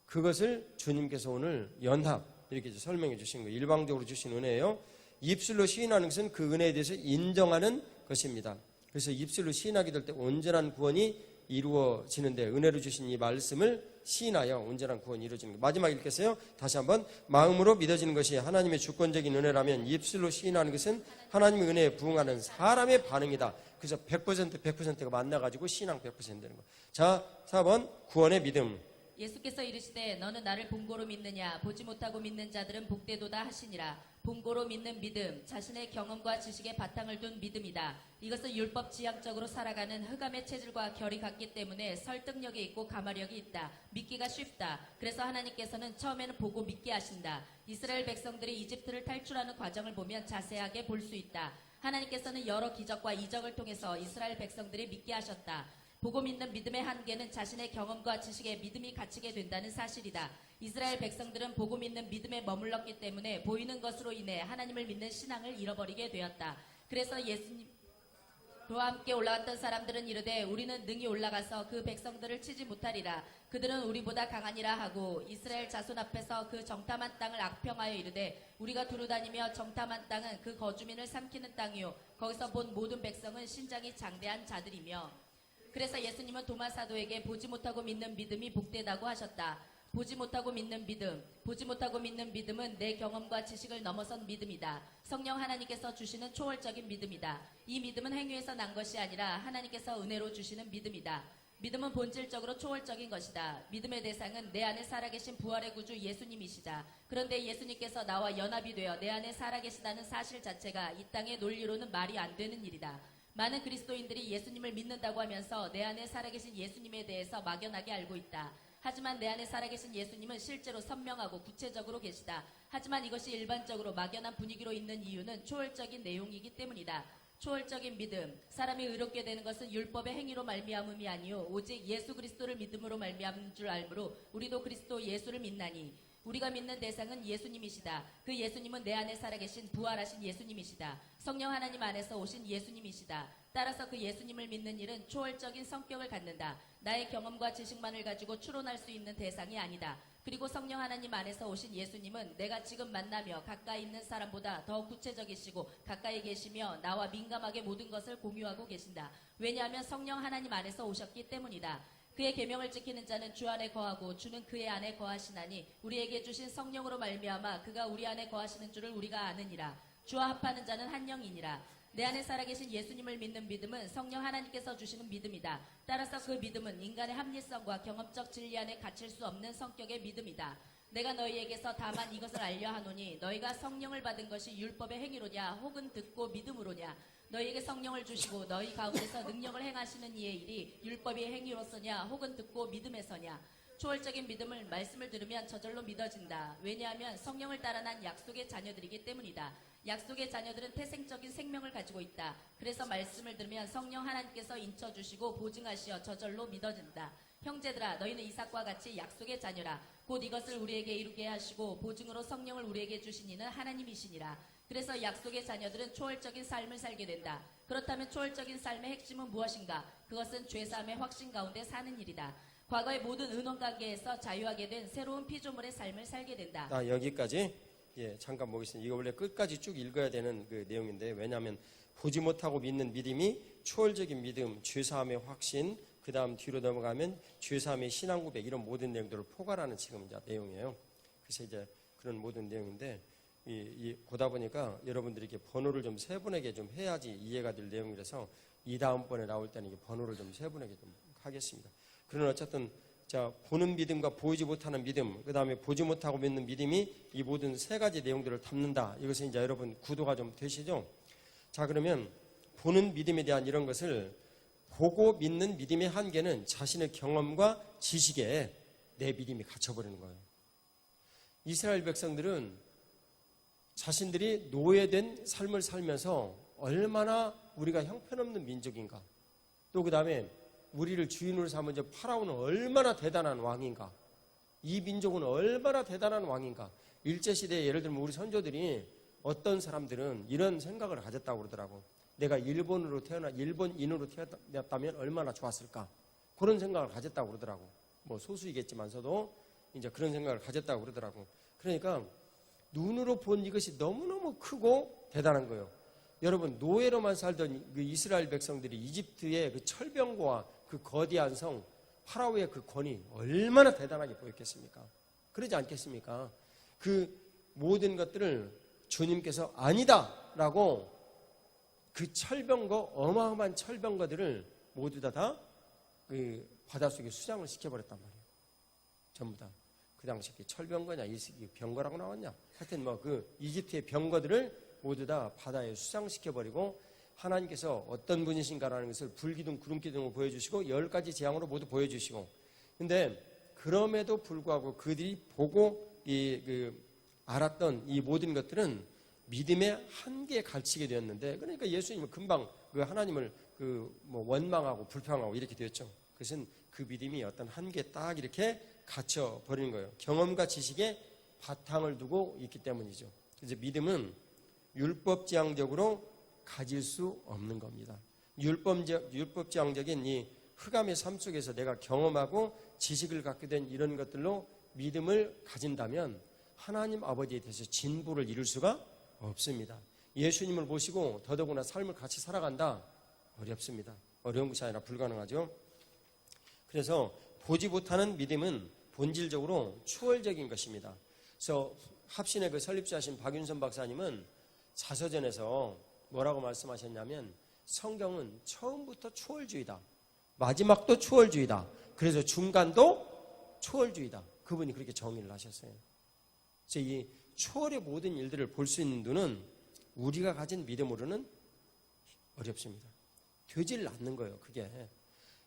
그것을 주님께서 오늘 연합 이렇게 설명해 주신 거예요. 일방적으로 주신 은혜예요. 입술로 시인하는 것은 그 은혜에 대해서 인정하는 것입니다. 그래서 입술로 시인하게 될 때 온전한 구원이 이루어지는데 은혜로 주신 이 말씀을 시인하여 온전한 구원이 이루어지는 거예요. 마지막 읽겠어요. 다시 한번 마음으로 믿어지는 것이 하나님의 주권적인 은혜라면 입술로 시인하는 것은 하나님의 은혜에 부응하는 사람의 반응이다. 그래서 100%가 만나가지고 신앙 100% 되는 거예요. 자, 4번 구원의 믿음. 예수께서 이르시되 너는 나를 본고로 믿느냐 보지 못하고 믿는 자들은 복되도다 하시니라. 본고로 믿는 믿음, 자신의 경험과 지식에 바탕을 둔 믿음이다. 이것은 율법 지향적으로 살아가는 흑암의 체질과 결이 같기 때문에 설득력이 있고 가마력이 있다. 믿기가 쉽다. 그래서 하나님께서는 처음에는 보고 믿게 하신다. 이스라엘 백성들이 이집트를 탈출하는 과정을 보면 자세하게 볼 수 있다. 하나님께서는 여러 기적과 이적을 통해서 이스라엘 백성들이 믿게 하셨다. 보고 믿는 믿음의 한계는 자신의 경험과 지식에 믿음이 갇히게 된다는 사실이다. 이스라엘 백성들은 보고 믿는 믿음에 머물렀기 때문에 보이는 것으로 인해 하나님을 믿는 신앙을 잃어버리게 되었다. 그래서 예수님과 함께 올라갔던 사람들은 이르되 우리는 능히 올라가서 그 백성들을 치지 못하리라. 그들은 우리보다 강하니라 하고 이스라엘 자손 앞에서 그 정탐한 땅을 악평하여 이르되 우리가 두루다니며 정탐한 땅은 그 거주민을 삼키는 땅이요 거기서 본 모든 백성은 신장이 장대한 자들이며. 그래서 예수님은 도마 사도에게 보지 못하고 믿는 믿음이 복되다고 하셨다. 보지 못하고 믿는 믿음은 내 경험과 지식을 넘어선 믿음이다. 성령 하나님께서 주시는 초월적인 믿음이다. 이 믿음은 행위에서 난 것이 아니라 하나님께서 은혜로 주시는 믿음이다. 믿음은 본질적으로 초월적인 것이다. 믿음의 대상은 내 안에 살아계신 부활의 구주 예수님이시다. 그런데 예수님께서 나와 연합이 되어 내 안에 살아계시다는 사실 자체가 이 땅의 논리로는 말이 안 되는 일이다. 많은 그리스도인들이 예수님을 믿는다고 하면서 내 안에 살아계신 예수님에 대해서 막연하게 알고 있다. 하지만 내 안에 살아계신 예수님은 실제로 선명하고 구체적으로 계시다. 하지만 이것이 일반적으로 막연한 분위기로 있는 이유는 초월적인 내용이기 때문이다. 초월적인 믿음, 사람이 의롭게 되는 것은 율법의 행위로 말미암음이 아니요 오직 예수 그리스도를 믿음으로 말미암은 줄 알므로 우리도 그리스도 예수를 믿나니. 우리가 믿는 대상은 예수님이시다. 그 예수님은 내 안에 살아계신 부활하신 예수님이시다. 성령 하나님 안에서 오신 예수님이시다. 따라서 그 예수님을 믿는 일은 초월적인 성격을 갖는다. 나의 경험과 지식만을 가지고 추론할 수 있는 대상이 아니다. 그리고 성령 하나님 안에서 오신 예수님은 내가 지금 만나며 가까이 있는 사람보다 더 구체적이시고 가까이 계시며 나와 민감하게 모든 것을 공유하고 계신다. 왜냐하면 성령 하나님 안에서 오셨기 때문이다. 그의 계명을 지키는 자는 주 안에 거하고 주는 그의 안에 거하시나니 우리에게 주신 성령으로 말미암아 그가 우리 안에 거하시는 줄을 우리가 아느니라. 주와 합하는 자는 한 영이니라. 내 안에 살아계신 예수님을 믿는 믿음은 성령 하나님께서 주시는 믿음이다. 따라서 그 믿음은 인간의 합리성과 경험적 진리 안에 갇힐 수 없는 성격의 믿음이다. 내가 너희에게서 다만 이것을 알려 하노니 너희가 성령을 받은 것이 율법의 행위로냐 혹은 듣고 믿음으로냐. 너희에게 성령을 주시고 너희 가운데서 능력을 행하시는 이의 일이 율법의 행위로서냐 혹은 듣고 믿음에서냐. 초월적인 믿음을 말씀을 들으면 저절로 믿어진다. 왜냐하면 성령을 따라 난 약속의 자녀들이기 때문이다. 약속의 자녀들은 태생적인 생명을 가지고 있다. 그래서 말씀을 들으면 성령 하나님께서 인쳐주시고 보증하시어 저절로 믿어진다. 형제들아 너희는 이삭과 같이 약속의 자녀라. 곧 이것을 우리에게 이루게 하시고 보증으로 성령을 우리에게 주신 이는 하나님이시니라. 그래서 약속의 자녀들은 초월적인 삶을 살게 된다. 그렇다면 초월적인 삶의 핵심은 무엇인가? 그것은 죄사함의 확신 가운데 사는 일이다. 과거의 모든 은원관계에서 자유하게 된 새로운 피조물의 삶을 살게 된다. 여기까지 잠깐 보겠습니다. 이거 원래 끝까지 쭉 읽어야 되는 그 내용인데 왜냐하면 보지 못하고 믿는 믿음이 초월적인 믿음, 죄사함의 확신, 그 다음 뒤로 넘어가면 죄사함의 신앙고백 이런 모든 내용들을 포괄하는 지금 이제 내용이에요. 그래서 이제 그런 모든 내용인데 보다 보니까 여러분들이 이렇게 번호를 좀 세 분에게 좀 해야지 이해가 될 내용이라서 이 다음번에 나올 때는 이게 번호를 좀 세 분에게 좀 하겠습니다. 그러나 어쨌든 자 보는 믿음과 보이지 못하는 믿음, 그 다음에 보지 못하고 믿는 믿음이 이 모든 세 가지 내용들을 담는다. 이것은 이제 여러분 구도가 좀 되시죠? 자 그러면 보는 믿음에 대한 이런 것을 보고 믿는 믿음의 한계는 자신의 경험과 지식에 내 믿음이 갇혀버리는 거예요. 이스라엘 백성들은 자신들이 노예된 삶을 살면서 얼마나 우리가 형편없는 민족인가, 또 그 다음에 우리를 주인으로 삼은 저 파라오는 얼마나 대단한 왕인가, 이 민족은 얼마나 대단한 왕인가, 일제시대에 예를 들면 우리 선조들이 어떤 사람들은 이런 생각을 가졌다고 그러더라고. 내가 일본인으로 태어났다면 얼마나 좋았을까. 그런 생각을 가졌다고 그러더라고. 뭐 소수이겠지만서도 이제 그런 생각을 가졌다고 그러더라고. 그러니까 눈으로 본 이것이 너무너무 크고 대단한 거예요. 여러분, 노예로만 살던 그 이스라엘 백성들이 이집트의 그 철병거와 그 거대한 성 파라오의 그 권위 얼마나 대단하게 보였겠습니까? 그러지 않겠습니까? 그 모든 것들을 주님께서 아니다라고 그 철병거, 어마어마한 철병거들을 모두 다 그 바닷속에 수장을 시켜버렸단 말이에요. 전부 다. 그 당시 철병거냐, 이 병거라고 나왔냐. 하여튼 뭐 그 이집트의 병거들을 모두 다 바다에 수장시켜버리고 하나님께서 어떤 분이신가라는 것을 불기둥, 구름기둥으로 보여주시고 10가지 재앙으로 모두 보여주시고, 근데 그럼에도 불구하고 그들이 보고 알았던 이 모든 것들은 믿음의 한계에 갇히게 되었는데, 그러니까 예수님은 금방 그 하나님을 원망하고 불평하고 이렇게 되었죠. 그것은 그 믿음이 어떤 한계에 딱 이렇게 갇혀 버리는 거예요. 경험과 지식에 바탕을 두고 있기 때문이죠. 그래서 믿음은 율법지향적으로 가질 수 없는 겁니다. 율법지향적인 이 흑암의 삶 속에서 내가 경험하고 지식을 갖게 된 이런 것들로 믿음을 가진다면 하나님 아버지에 대해서 진보를 이룰 수가 없습니다. 예수님을 모시고 더더구나 삶을 같이 살아간다? 어렵습니다. 어려운 것이 아니라 불가능하죠. 그래서 보지 못하는 믿음은 본질적으로 추월적인 것입니다. 그래서 합신의 그 설립자신 박윤선 박사님은 자서전에서 뭐라고 말씀하셨냐면, 성경은 처음부터 추월주의다. 마지막도 추월주의다. 그래서 중간도 추월주의다. 그분이 그렇게 정의를 하셨어요. 그래서 이 추월의 모든 일들을 볼 수 있는 눈은 우리가 가진 믿음으로는 어렵습니다. 되질 않는 거예요, 그게.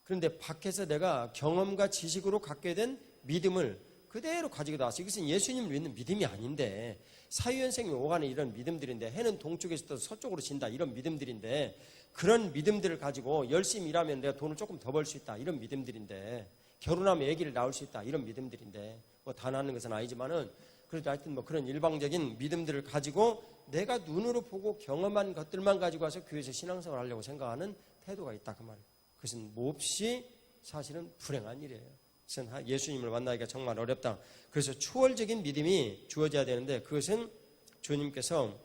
그런데 밖에서 내가 경험과 지식으로 갖게 된 믿음을 그대로 가지고 나왔어요. 이것은 예수님을 믿는 믿음이 아닌데, 사유현생이 오가는 이런 믿음들인데, 해는 동쪽에서 떠서 서쪽으로 진다 이런 믿음들인데, 그런 믿음들을 가지고 열심히 일하면 내가 돈을 조금 더 벌 수 있다 이런 믿음들인데, 결혼하면 아기를 낳을 수 있다 이런 믿음들인데, 뭐 다 낳는 것은 아니지만은 그래도 하여튼 뭐 그런 일방적인 믿음들을 가지고 내가 눈으로 보고 경험한 것들만 가지고 와서 교회에서 신앙생활을 하려고 생각하는 태도가 있다 그 말이에요. 그것은 몹시 사실은 불행한 일이에요. 그것은 예수님을 만나기가 정말 어렵다. 그래서 추월적인 믿음이 주어져야 되는데, 그것은 주님께서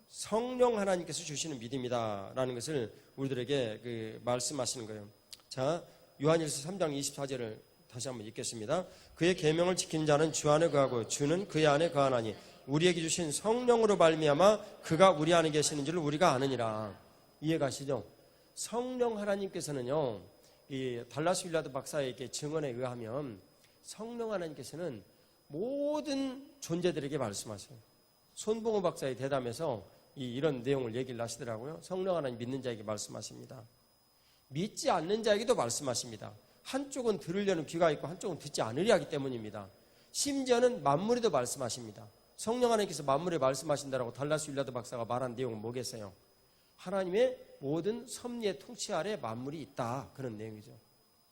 성령 하나님께서 주시는 믿음이다라는 것을 우리들에게 말씀하시는 거예요. 자, 요한일서 3장 24절을 다시 한번 읽겠습니다. 그의 계명을 지키는 자는 주 안에 거하고 주는 그의 안에 거하나니 우리에게 주신 성령으로 말미암아 그가 우리 안에 계시는 줄 우리가 아느니라. 이해가시죠? 성령 하나님께서는요, 이 달라스 윌라드 박사에게 증언에 의하면 성령 하나님께서는 모든 존재들에게 말씀하세요. 손봉호 박사의 대담에서 이런 내용을 얘기를 하시더라고요. 성령 하나님 믿는 자에게 말씀하십니다. 믿지 않는 자에게도 말씀하십니다. 한쪽은 들으려는 귀가 있고 한쪽은 듣지 않으려 하기 때문입니다. 심지어는 만물에도 말씀하십니다. 성령 하나님께서 만물에 말씀하신다라고 달라스 윌라드 박사가 말한 내용은 뭐겠어요? 하나님의 모든 섭리의 통치 아래 만물이 있다, 그런 내용이죠.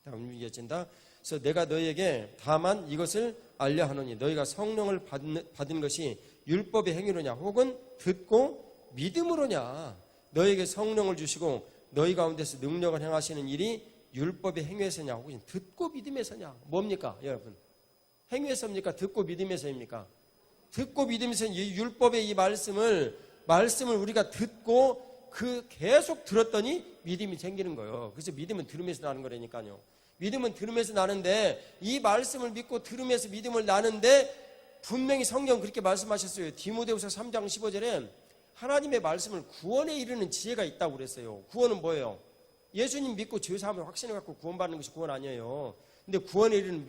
다음 이어진다. 그래서 내가 너희에게 다만 이것을 알려 하노니 너희가 성령을 받은 것이 율법의 행위로냐 혹은 듣고 믿음으로냐. 너희에게 성령을 주시고 너희 가운데서 능력을 행하시는 일이 율법의 행위에서냐 혹은 듣고 믿음에서냐. 뭡니까 여러분? 행위에서입니까? 듣고 믿음에서입니까? 듣고 믿음에서 이 율법의 이 말씀을 우리가 듣고 계속 들었더니 믿음이 생기는 거예요. 그래서 믿음은 들으면서 나는 거라니까요. 믿음은 들으면서 나는데, 이 말씀을 믿고 들으면서 믿음을 나는데 분명히 성경 그렇게 말씀하셨어요. 디모데후서 3장 15절에 하나님의 말씀을 구원에 이르는 지혜가 있다고 그랬어요. 구원은 뭐예요? 예수님 믿고 죄사함을 확신해 갖고 구원받는 것이 구원 아니에요. 근데 구원에 이르는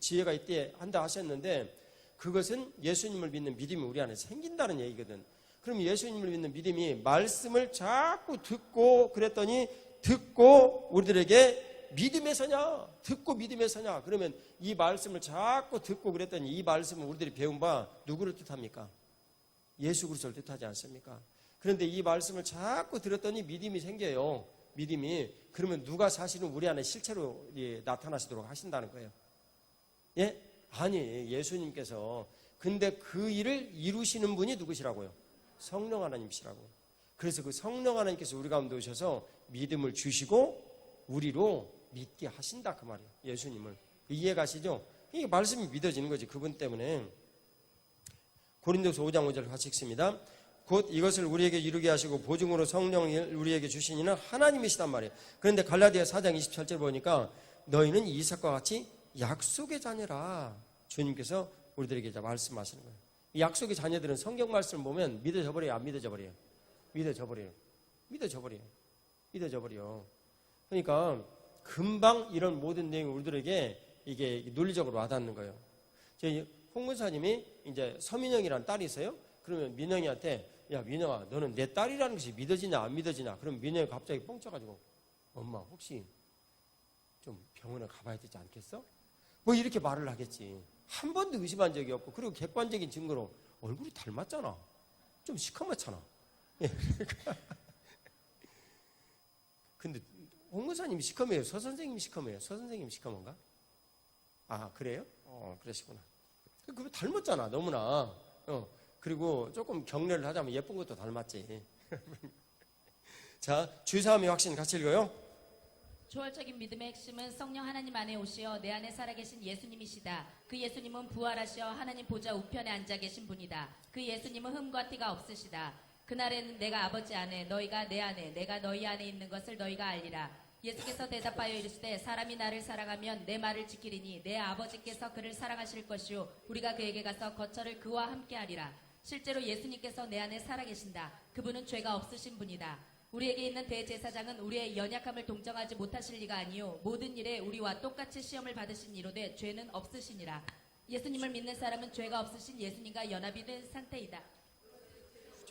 지혜가 있대 한다 하셨는데, 그것은 예수님을 믿는 믿음이 우리 안에 생긴다는 얘기거든. 그럼 예수님을 믿는 믿음이 말씀을 자꾸 듣고 그랬더니, 듣고 우리들에게 믿음에서냐? 듣고 믿음에서냐? 그러면 이 말씀을 자꾸 듣고 그랬더니 이 말씀을 우리들이 배운 바 누구를 뜻합니까? 예수 그리스도를 뜻하지 않습니까? 그런데 이 말씀을 자꾸 들었더니 믿음이 생겨요. 믿음이. 그러면 누가 사실은 우리 안에 실체로 나타나시도록 하신다는 거예요. 예? 아니, 예수님께서 근데 그 일을 이루시는 분이 누구시라고요? 성령 하나님이시라고. 그래서 그 성령 하나님께서 우리 가운데 오셔서 믿음을 주시고 우리로 믿게 하신다 그 말이에요. 예수님을. 이해 가시죠? 이게 말씀이 믿어지는 거지. 그분 때문에. 고린도서 5장 5절 같이 읽습니다. 곧 이것을 우리에게 이루게 하시고 보증으로 성령을 우리에게 주신 이는 하나님이시단 말이에요. 그런데 갈라디아 4장 27절 보니까 너희는 이삭과 같이 약속의 자녀라. 주님께서 우리들에게 말씀하시는 거예요. 이 약속의 자녀들은 성경 말씀을 보면 믿어져 버려요? 안 믿어져 버려요? 믿어져 버려요. 믿어져 버려요. 믿어져 버려. 그러니까 금방 이런 모든 내용이 우리들에게 이게 논리적으로 와닿는 거예요. 저희 홍문사님이 이제 서민영이라는 딸이 있어요. 그러면 민영이한테 야 민영아 너는 내 딸이라는 것이 믿어지냐 안 믿어지냐. 그럼 민영이 갑자기 뻥 쳐가지고 엄마 혹시 좀 병원에 가봐야 되지 않겠어? 뭐 이렇게 말을 하겠지. 한 번도 의심한 적이 없고 그리고 객관적인 증거로 얼굴이 닮았잖아. 좀 시커멓잖아. 예. 근데 홍문사님이 시커매요? 서 선생님이 시커매요? 서 선생님이 시커먼가? 아 그래요? 그러시구나. 그 닮았잖아 너무나. 그리고 조금 격려를 하자면 예쁜 것도 닮았지. 자 주사함의 확신 같이 읽어요. 초월적인 믿음의 핵심은 성령 하나님 안에 오시어 내 안에 살아계신 예수님이시다. 그 예수님은 부활하시어 하나님 보좌 우편에 앉아 계신 분이다. 그 예수님은 흠과 티가 없으시다. 그날에는 내가 아버지 안에 너희가 내 안에 내가 너희 안에 있는 것을 너희가 알리라. 예수께서 대답하여 이르시되 사람이 나를 사랑하면 내 말을 지키리니 내 아버지께서 그를 사랑하실 것이요 우리가 그에게 가서 거처를 그와 함께 하리라. 실제로 예수님께서 내 안에 살아계신다. 그분은 죄가 없으신 분이다. 우리에게 있는 대제사장은 우리의 연약함을 동정하지 못하실 리가 아니요 모든 일에 우리와 똑같이 시험을 받으신 이로되 죄는 없으시니라. 예수님을 믿는 사람은 죄가 없으신 예수님과 연합이 된 상태이다.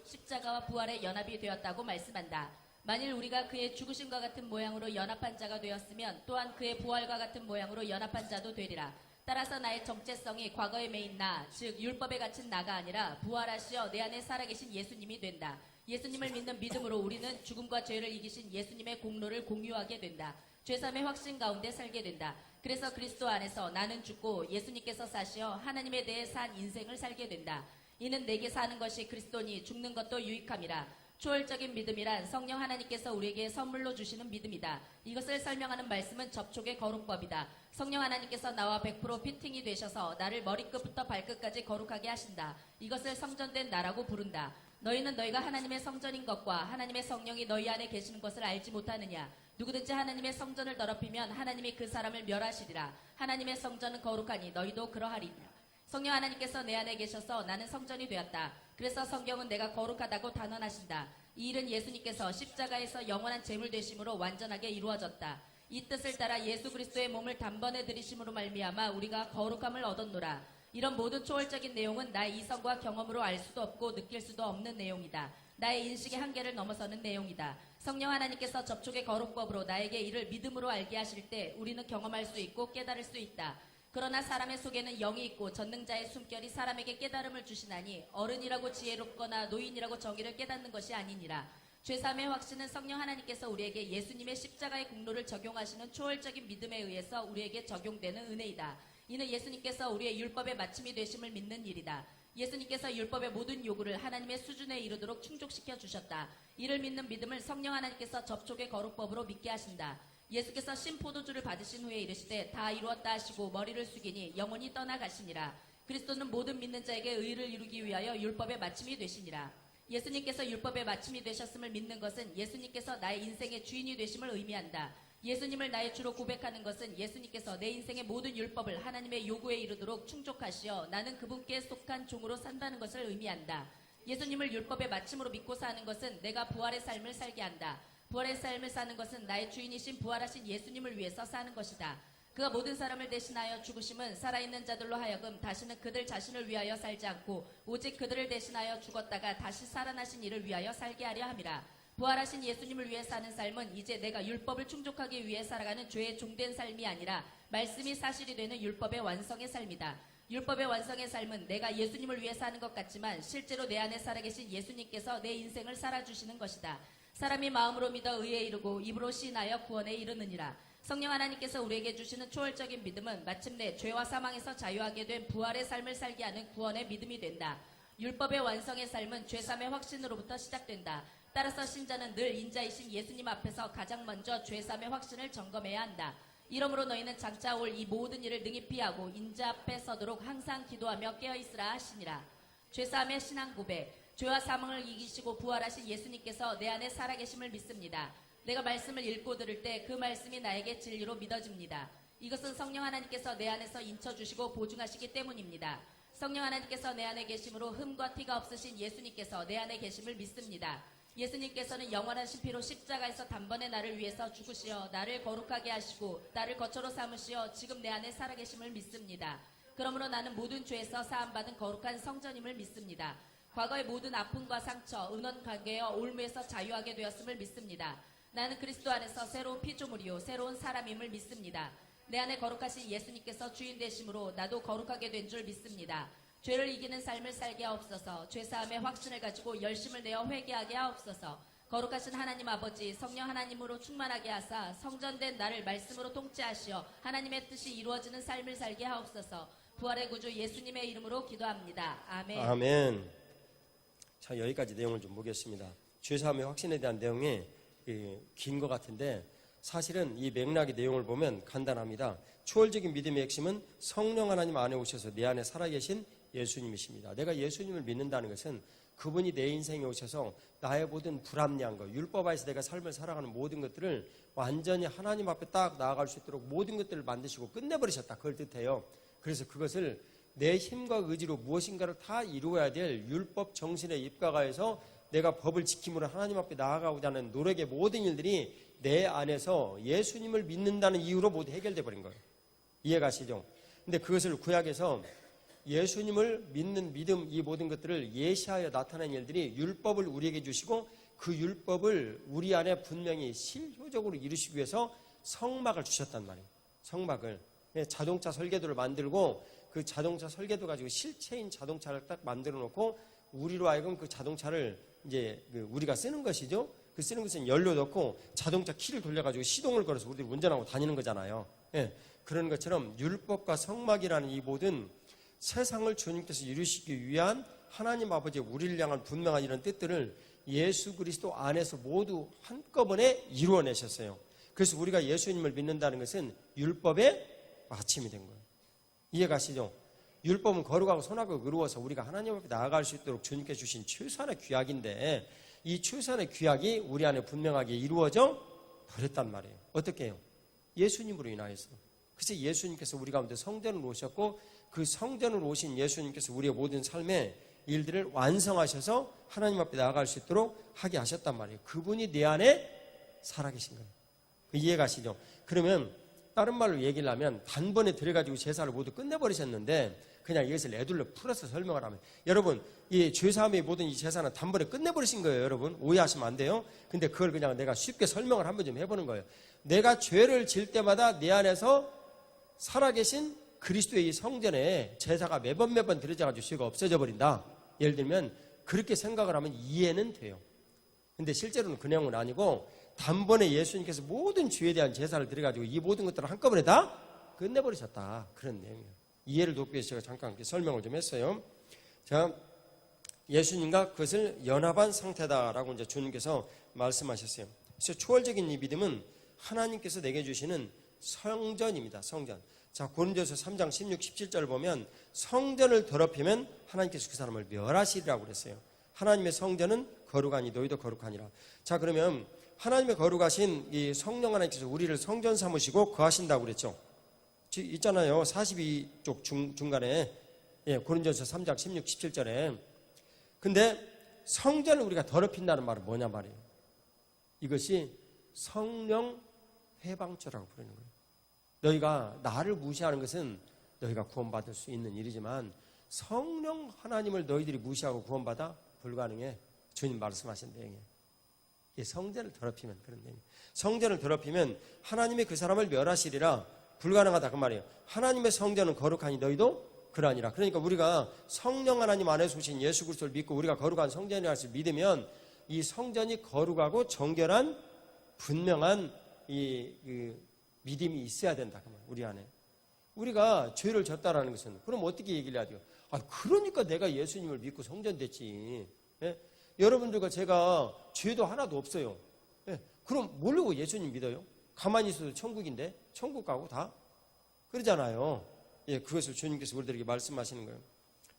십자가와 부활의 연합이 되었다고 말씀한다. 만일 우리가 그의 죽으심과 같은 모양으로 연합한 자가 되었으면 또한 그의 부활과 같은 모양으로 연합한 자도 되리라. 따라서 나의 정체성이 과거에 매인 나, 즉 율법에 갇힌 나가 아니라 부활하시어 내 안에 살아계신 예수님이 된다. 예수님을 믿는 믿음으로 우리는 죽음과 죄를 이기신 예수님의 공로를 공유하게 된다. 죄삼의 확신 가운데 살게 된다. 그래서 그리스도 안에서 나는 죽고 예수님께서 사시어 하나님에 대해 산 인생을 살게 된다. 이는 내게 사는 것이 그리스도니 죽는 것도 유익함이라. 초월적인 믿음이란 성령 하나님께서 우리에게 선물로 주시는 믿음이다. 이것을 설명하는 말씀은 접촉의 거룩법이다. 성령 하나님께서 나와 100% 피팅이 되셔서 나를 머리끝부터 발끝까지 거룩하게 하신다. 이것을 성전된 나라고 부른다. 너희는 너희가 하나님의 성전인 것과 하나님의 성령이 너희 안에 계시는 것을 알지 못하느냐. 누구든지 하나님의 성전을 더럽히면 하나님이 그 사람을 멸하시리라. 하나님의 성전은 거룩하니 너희도 그러하리라. 성령 하나님께서 내 안에 계셔서 나는 성전이 되었다. 그래서 성경은 내가 거룩하다고 단언하신다. 이 일은 예수님께서 십자가에서 영원한 제물 되심으로 완전하게 이루어졌다. 이 뜻을 따라 예수 그리스도의 몸을 단번에 들이심으로 말미암아 우리가 거룩함을 얻었노라. 이런 모든 초월적인 내용은 나의 이성과 경험으로 알 수도 없고 느낄 수도 없는 내용이다. 나의 인식의 한계를 넘어서는 내용이다. 성령 하나님께서 접촉의 거룩법으로 나에게 이를 믿음으로 알게 하실 때 우리는 경험할 수 있고 깨달을 수 있다. 그러나 사람의 속에는 영이 있고 전능자의 숨결이 사람에게 깨달음을 주시나니 어른이라고 지혜롭거나 노인이라고 정의를 깨닫는 것이 아니니라. 죄사함의 확신은 성령 하나님께서 우리에게 예수님의 십자가의 공로를 적용하시는 초월적인 믿음에 의해서 우리에게 적용되는 은혜이다. 이는 예수님께서 우리의 율법의 마침이 되심을 믿는 일이다. 예수님께서 율법의 모든 요구를 하나님의 수준에 이르도록 충족시켜 주셨다. 이를 믿는 믿음을 성령 하나님께서 접촉의 거룩법으로 믿게 하신다. 예수께서 신포도주를 받으신 후에 이르시되 다 이루었다 하시고 머리를 숙이니 영혼이 떠나가시니라. 그리스도는 모든 믿는 자에게 의를 이루기 위하여 율법의 마침이 되시니라. 예수님께서 율법의 마침이 되셨음을 믿는 것은 예수님께서 나의 인생의 주인이 되심을 의미한다. 예수님을 나의 주로 고백하는 것은 예수님께서 내 인생의 모든 율법을 하나님의 요구에 이르도록 충족하시어 나는 그분께 속한 종으로 산다는 것을 의미한다. 예수님을 율법의 마침으로 믿고 사는 것은 내가 부활의 삶을 살게 한다. 부활의 삶을 사는 것은 나의 주인이신 부활하신 예수님을 위해서 사는 것이다. 그가 모든 사람을 대신하여 죽으심은 살아있는 자들로 하여금 다시는 그들 자신을 위하여 살지 않고 오직 그들을 대신하여 죽었다가 다시 살아나신 이를 위하여 살게 하려 함이라. 부활하신 예수님을 위해 사는 삶은 이제 내가 율법을 충족하기 위해 살아가는 죄의 종된 삶이 아니라 말씀이 사실이 되는 율법의 완성의 삶이다. 율법의 완성의 삶은 내가 예수님을 위해 사는 것 같지만 실제로 내 안에 살아계신 예수님께서 내 인생을 살아주시는 것이다. 사람이 마음으로 믿어 의에 이르고 입으로 시인하여 구원에 이르느니라. 성령 하나님께서 우리에게 주시는 초월적인 믿음은 마침내 죄와 사망에서 자유하게 된 부활의 삶을 살게 하는 구원의 믿음이 된다. 율법의 완성의 삶은 죄삼의 확신으로부터 시작된다. 따라서 신자는 늘 인자이신 예수님 앞에서 가장 먼저 죄삼의 확신을 점검해야 한다. 이러므로 너희는 장차 올 이 모든 일을 능히 피하고 인자 앞에 서도록 항상 기도하며 깨어있으라 하시니라. 죄사함의 신앙 고백. 죄와 사망을 이기시고 부활하신 예수님께서 내 안에 살아계심을 믿습니다. 내가 말씀을 읽고 들을 때 그 말씀이 나에게 진리로 믿어집니다. 이것은 성령 하나님께서 내 안에서 인쳐주시고 보증하시기 때문입니다. 성령 하나님께서 내 안에 계심으로 흠과 티가 없으신 예수님께서 내 안에 계심을 믿습니다. 예수님께서는 영원하신 피로 십자가에서 단번에 나를 위해서 죽으시어 나를 거룩하게 하시고 나를 거처로 삼으시어 지금 내 안에 살아계심을 믿습니다. 그러므로 나는 모든 죄에서 사함받은 거룩한 성전임을 믿습니다. 과거의 모든 아픔과 상처, 은원 관계여 올무에서 자유하게 되었음을 믿습니다. 나는 그리스도 안에서 새로운 피조물이요 새로운 사람임을 믿습니다. 내 안에 거룩하신 예수님께서 주인 되심으로 나도 거룩하게 된 줄 믿습니다. 죄를 이기는 삶을 살게 하옵소서. 죄사함의 확신을 가지고 열심을 내어 회개하게 하옵소서. 거룩하신 하나님 아버지, 성령 하나님으로 충만하게 하사 성전된 나를 말씀으로 통치하시어 하나님의 뜻이 이루어지는 삶을 살게 하옵소서. 부활의 구주 예수님의 이름으로 기도합니다. 아멘. 아멘. 자, 여기까지 내용을 좀 보겠습니다. 죄사함의 확신에 대한 내용이 긴 것 같은데 사실은 이 맥락의 내용을 보면 간단합니다. 초월적인 믿음의 핵심은 성령 하나님 안에 오셔서 내 안에 살아계신 예수님이십니다. 내가 예수님을 믿는다는 것은 그분이 내 인생에 오셔서 나의 모든 불합리한 것, 율법 하에서 내가 삶을 살아가는 모든 것들을 완전히 하나님 앞에 딱 나아갈 수 있도록 모든 것들을 만드시고 끝내버리셨다. 그걸 뜻해요. 그래서 그것을 내 힘과 의지로 무엇인가를 다 이루어야 될 율법 정신에 입각하여서 내가 법을 지킴으로 하나님 앞에 나아가고자 하는 노력의 모든 일들이 내 안에서 예수님을 믿는다는 이유로 모두 해결돼 버린 거예요. 이해가시죠? 근데 그것을 구약에서 예수님을 믿는 믿음, 이 모든 것들을 예시하여 나타낸 일들이 율법을 우리에게 주시고 그 율법을 우리 안에 분명히 실효적으로 이루시기 위해서 성막을 주셨단 말이에요. 성막을. 자동차 설계도를 만들고 그 자동차 설계도 가지고 실체인 자동차를 딱 만들어 놓고 우리로 하여금 그 자동차를 이제 우리가 쓰는 것이죠. 그 쓰는 것은 연료 넣고 자동차 키를 돌려가지고 시동을 걸어서 우리들이 운전하고 다니는 거잖아요. 예, 그런 것처럼 율법과 성막이라는 이 모든 세상을 주님께서 이루시기 위한 하나님 아버지의 우리를 향한 분명한 이런 뜻들을 예수 그리스도 안에서 모두 한꺼번에 이루어내셨어요. 그래서 우리가 예수님을 믿는다는 것은 율법의 마침이 된 거예요. 이해가시죠? 율법은 거룩하고 선하고 의로워서 우리가 하나님 앞에 나아갈 수 있도록 주님께 주신 최소한의 귀약인데 이 최소한의 귀약이 우리 안에 분명하게 이루어져 버렸단 말이에요. 어떻게 해요? 예수님으로 인하여서. 그래서 예수님께서 우리 가운데 성전으로 오셨고 그 성전으로 오신 예수님께서 우리의 모든 삶의 일들을 완성하셔서 하나님 앞에 나아갈 수 있도록 하게 하셨단 말이에요. 그분이 내 안에 살아계신 거예요. 이해가시죠? 그러면 다른 말로 얘기를 하면 단번에 들어가지고 제사를 모두 끝내버리셨는데 그냥 이것을 애둘러 풀어서 설명을 하면 여러분 이 죄사함의 모든 이 제사는 단번에 끝내버리신 거예요. 여러분 오해하시면 안 돼요. 근데 그걸 그냥 내가 쉽게 설명을 한번 좀 해보는 거예요. 내가 죄를 질 때마다 내 안에서 살아계신 그리스도의 이 성전에 제사가 매번 드려져가지고 죄가 없어져 버린다. 예를 들면 그렇게 생각을 하면 이해는 돼요. 근데 실제로는 그 내용은 아니고 단번에 예수님께서 모든 죄에 대한 제사를 드려가지고 이 모든 것들을 한꺼번에 다 끝내버리셨다. 그런 내용이에요. 이해를 돕기 위해서 제가 잠깐 설명을 좀 했어요. 자, 예수님과 그것을 연합한 상태다라고 이제 주님께서 말씀하셨어요. 그래서 초월적인 이 믿음은 하나님께서 내게 주시는 성전입니다. 성전. 자, 고린도서 3장 16, 17절을 보면 성전을 더럽히면 하나님께서 그 사람을 멸하시리라고 그랬어요. 하나님의 성전은 거룩하니 너희도 거룩하니라. 자, 그러면 하나님의 거룩하신 이 성령 하나님께서 우리를 성전 삼으시고 거하신다고 그랬죠. 있잖아요. 42쪽 중간에 고린도서 3장 16, 17절에. 근데 성전을 우리가 더럽힌다는 말은 뭐냐 말이에요. 이것이 성령 해방죄라고 부르는 거예요. 너희가 나를 무시하는 것은 너희가 구원받을 수 있는 일이지만 성령 하나님을 너희들이 무시하고 구원받아 불가능해. 주님 말씀하신 내용이에요. 성전을 더럽히면 그런 내용이에요. 성전을 더럽히면 하나님이 그 사람을 멸하시리라. 불가능하다 그 말이에요. 하나님의 성전은 거룩하니 너희도 그러하니라. 그러니까 우리가 성령 하나님 안에서 오신 예수 그리스도를 믿고 우리가 거룩한 성전이라는 것을 믿으면 이 성전이 거룩하고 정결한 분명한 믿음이 있어야 된다. 그 말, 우리 안에. 우리가 죄를 졌다라는 것은 그럼 어떻게 얘기를 해야 돼요? 그러니까 내가 예수님을 믿고 성전됐지. 예? 여러분들과 제가 죄도 하나도 없어요. 예? 그럼 모르고 예수님 믿어요? 가만히 있어도 천국인데 천국 가고 다 그러잖아요. 예, 그것을 주님께서 우리들에게 말씀하시는 거예요.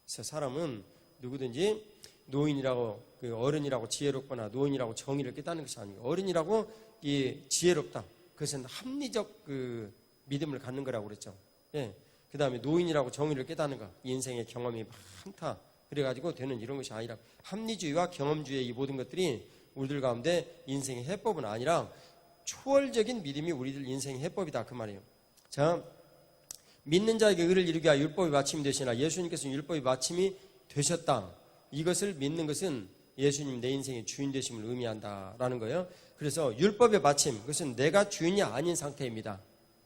그래서 사람은 누구든지 노인이라고 어른이라고 지혜롭거나 노인이라고 정의를 깨닫는 것이 아니고 어른이라고 지혜롭다. 그것은 합리적 믿음을 갖는 거라고 그랬죠. 예. 그 다음에 노인이라고 정의를 깨닫는 거. 인생의 경험이 많다. 그래가지고 되는 이런 것이 아니라 합리주의와 경험주의의 이 모든 것들이 우리들 가운데 인생의 해법은 아니라 초월적인 믿음이 우리들 인생의 해법이다. 그 말이에요. 자, 믿는 자에게 의를 이루게 하여 율법이 마침이 되시나 예수님께서는 율법이 마침이 되셨다. 이것을 믿는 것은 예수님 내 인생의 주인 되심을 의미한다라는 거예요. 그래서 율법의 마침, 그것은 내가 주인이 아닌 상태입니다.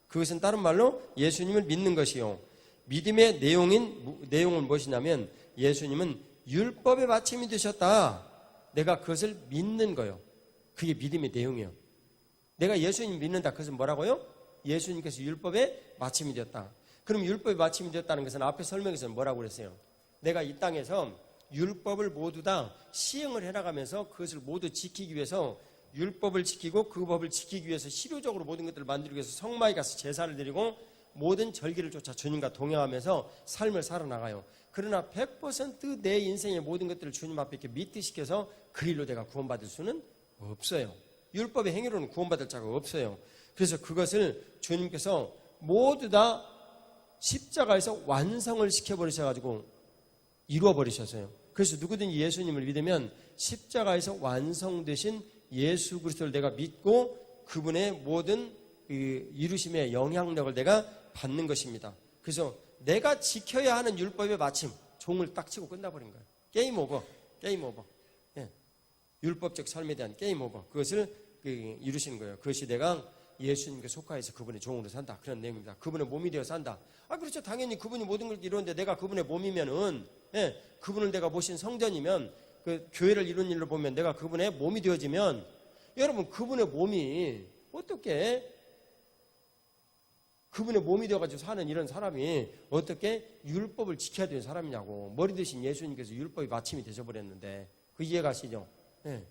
그것은 다른 말로 예수님을 믿는 것이요. 믿음의 내용은 무엇이냐면 예수님은 율법의 마침이 되셨다. 내가 그것을 믿는 거예요. 그게 믿음의 내용이에요. 내가 예수님 믿는다. 그것은 뭐라고요? 예수님께서 율법의 마침이 되었다. 그럼 율법의 마침이 되었다는 것은 앞에 설명에서는 뭐라고 그랬어요? 내가 이 땅에서 율법을 모두 다 시행을 해나가면서 그것을 모두 지키기 위해서 율법을 지키고 그 법을 지키기 위해서 실효적으로 모든 것들을 만들기 위해서 성막에 가서 제사를 드리고 모든 절기를 쫓아 주님과 동행하면서 삶을 살아나가요. 그러나 100% 내 인생의 모든 것들을 주님 앞에 이렇게 미트시켜서 그 일로 내가 구원받을 수는 없어요. 율법의 행위로는 구원받을 자가 없어요. 그래서 그것을 주님께서 모두 다 십자가에서 완성을 시켜버리셔가지고 이루어버리셨어요. 그래서 누구든지 예수님을 믿으면 십자가에서 완성되신 예수 그리스도를 내가 믿고 그분의 모든 이루심의 영향력을 내가 받는 것입니다. 그래서 내가 지켜야 하는 율법의 마침, 종을 딱 치고 끝나버린 거예요. 게임 오버, 게임 오버. 예. 율법적 삶에 대한 게임 오버. 그것을 이루시는 거예요. 그것이 내가 예수님께 속하여서 그분의 종으로 산다. 그런 내용입니다. 그분의 몸이 되어 산다. 그렇죠. 당연히 그분이 모든 걸 이루는데 내가 그분의 몸이면은, 예, 그분을 내가 모신 성전이면, 그 교회를 이룬 일로 보면 내가 그분의 몸이 되어지면, 여러분, 그분의 몸이 어떻게, 그분의 몸이 되어가지고 사는 이런 사람이 어떻게 율법을 지켜야 되는 사람이냐고. 머리 대신 예수님께서 율법이 마침이 되셔버렸는데, 그 이해 가시죠? 예.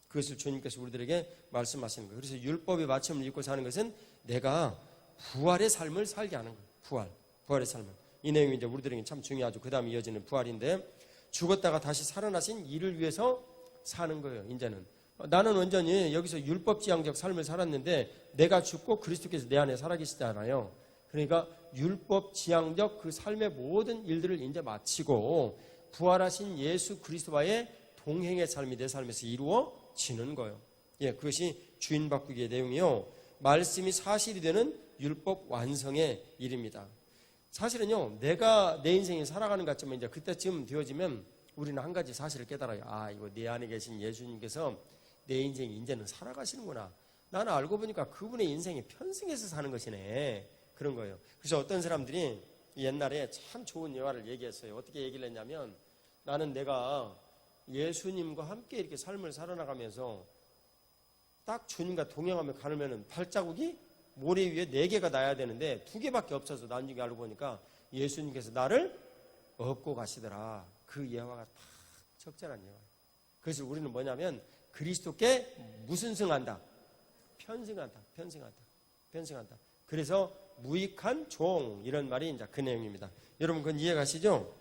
그것을 주님께서 우리들에게 말씀하시는 거예요. 그래서 율법의 마침을 입고 사는 것은 내가 부활의 삶을 살게 하는 거예요. 부활의 삶을. 이 내용이 이제 우리들에게 참 중요하죠. 그 다음에 이어지는 부활인데 죽었다가 다시 살아나신 이를 위해서 사는 거예요. 이제는 나는 완전히 여기서 율법지향적 삶을 살았는데 내가 죽고 그리스도께서 내 안에 살아계시잖아요. 그러니까 율법지향적 그 삶의 모든 일들을 이제 마치고 부활하신 예수 그리스도와의 동행의 삶이 내 삶에서 이루어지는 거예요. 예, 그것이 주인 바꾸기의 내용이요. 말씀이 사실이 되는 율법 완성의 일입니다. 사실은요, 내가 내 인생에 살아가는 것 같지만 이제 그때쯤 되어지면 우리는 한 가지 사실을 깨달아요. 이거 내 안에 계신 예수님께서 내 인생이 이제는 살아가시는구나. 나는 알고 보니까 그분의 인생이 편승해서 사는 것이네. 그런 거예요. 그래서 어떤 사람들이 옛날에 참 좋은 예화를 얘기했어요. 어떻게 얘기를 했냐면 나는 내가 예수님과 함께 이렇게 삶을 살아나가면서 딱 주님과 동행하며 가려면 발자국이 모래 위에 4개가 나야 되는데 2개밖에 없어서 나중에 알고 보니까 예수님께서 나를 업고 가시더라. 그 예화가 딱 적절한 예화예요. 그래서 우리는 뭐냐면 그리스도께 무슨 승한다? 편승한다. 그래서 무익한 종 이런 말이 이제 그 내용입니다. 여러분 그건 이해가시죠?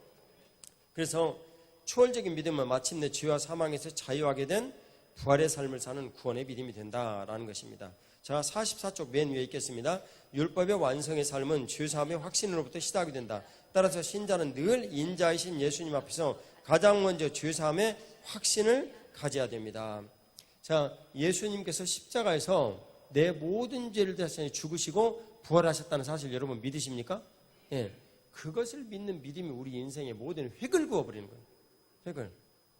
그래서 초월적인 믿음은 마침내 죄와 사망에서 자유하게 된 부활의 삶을 사는 구원의 믿음이 된다라는 것입니다. 자, 44쪽 맨 위에 있겠습니다. 율법의 완성의 삶은 죄사함의 확신으로부터 시작이 된다. 따라서 신자는 늘 인자이신 예수님 앞에서 가장 먼저 죄사함의 확신을 가져야 됩니다. 자, 예수님께서 십자가에서 내 모든 죄를 대하여 죽으시고 부활하셨다는 사실 여러분 믿으십니까? 예, 그것을 믿는 믿음이 우리 인생의 모든 획을 그어버리는 거예요. 획을.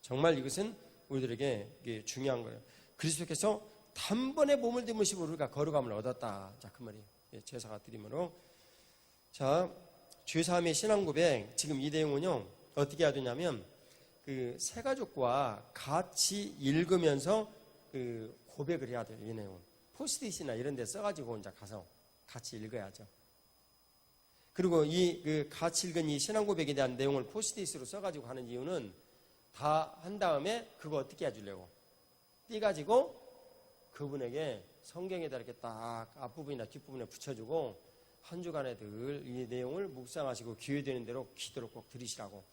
정말 이것은 우리들에게 중요한 거예요. 그리스도께서 단번에 몸을 dim으시고 우리가 거룩함을 얻었다. 자, 그 말이에요. 예, 제사가 드림으로. 자, 죄사함의 신앙 고백. 지금 이 내용은요, 어떻게 해야 되냐면, 새 가족과 같이 읽으면서 고백을 해야 돼요. 이 내용은. 포스트잇이나 이런 데 써가지고 이제 가서 같이 읽어야죠. 그리고 이 같이 읽은 이 신앙 고백에 대한 내용을 포스트잇으로 써가지고 하는 이유는 다 한 다음에 그거 어떻게 해주려고 띄가지고 그분에게 성경에다 이렇게 딱 앞부분이나 뒷부분에 붙여주고 한 주간에 늘 이 내용을 묵상하시고 기회되는 대로 기도를 꼭 드리시라고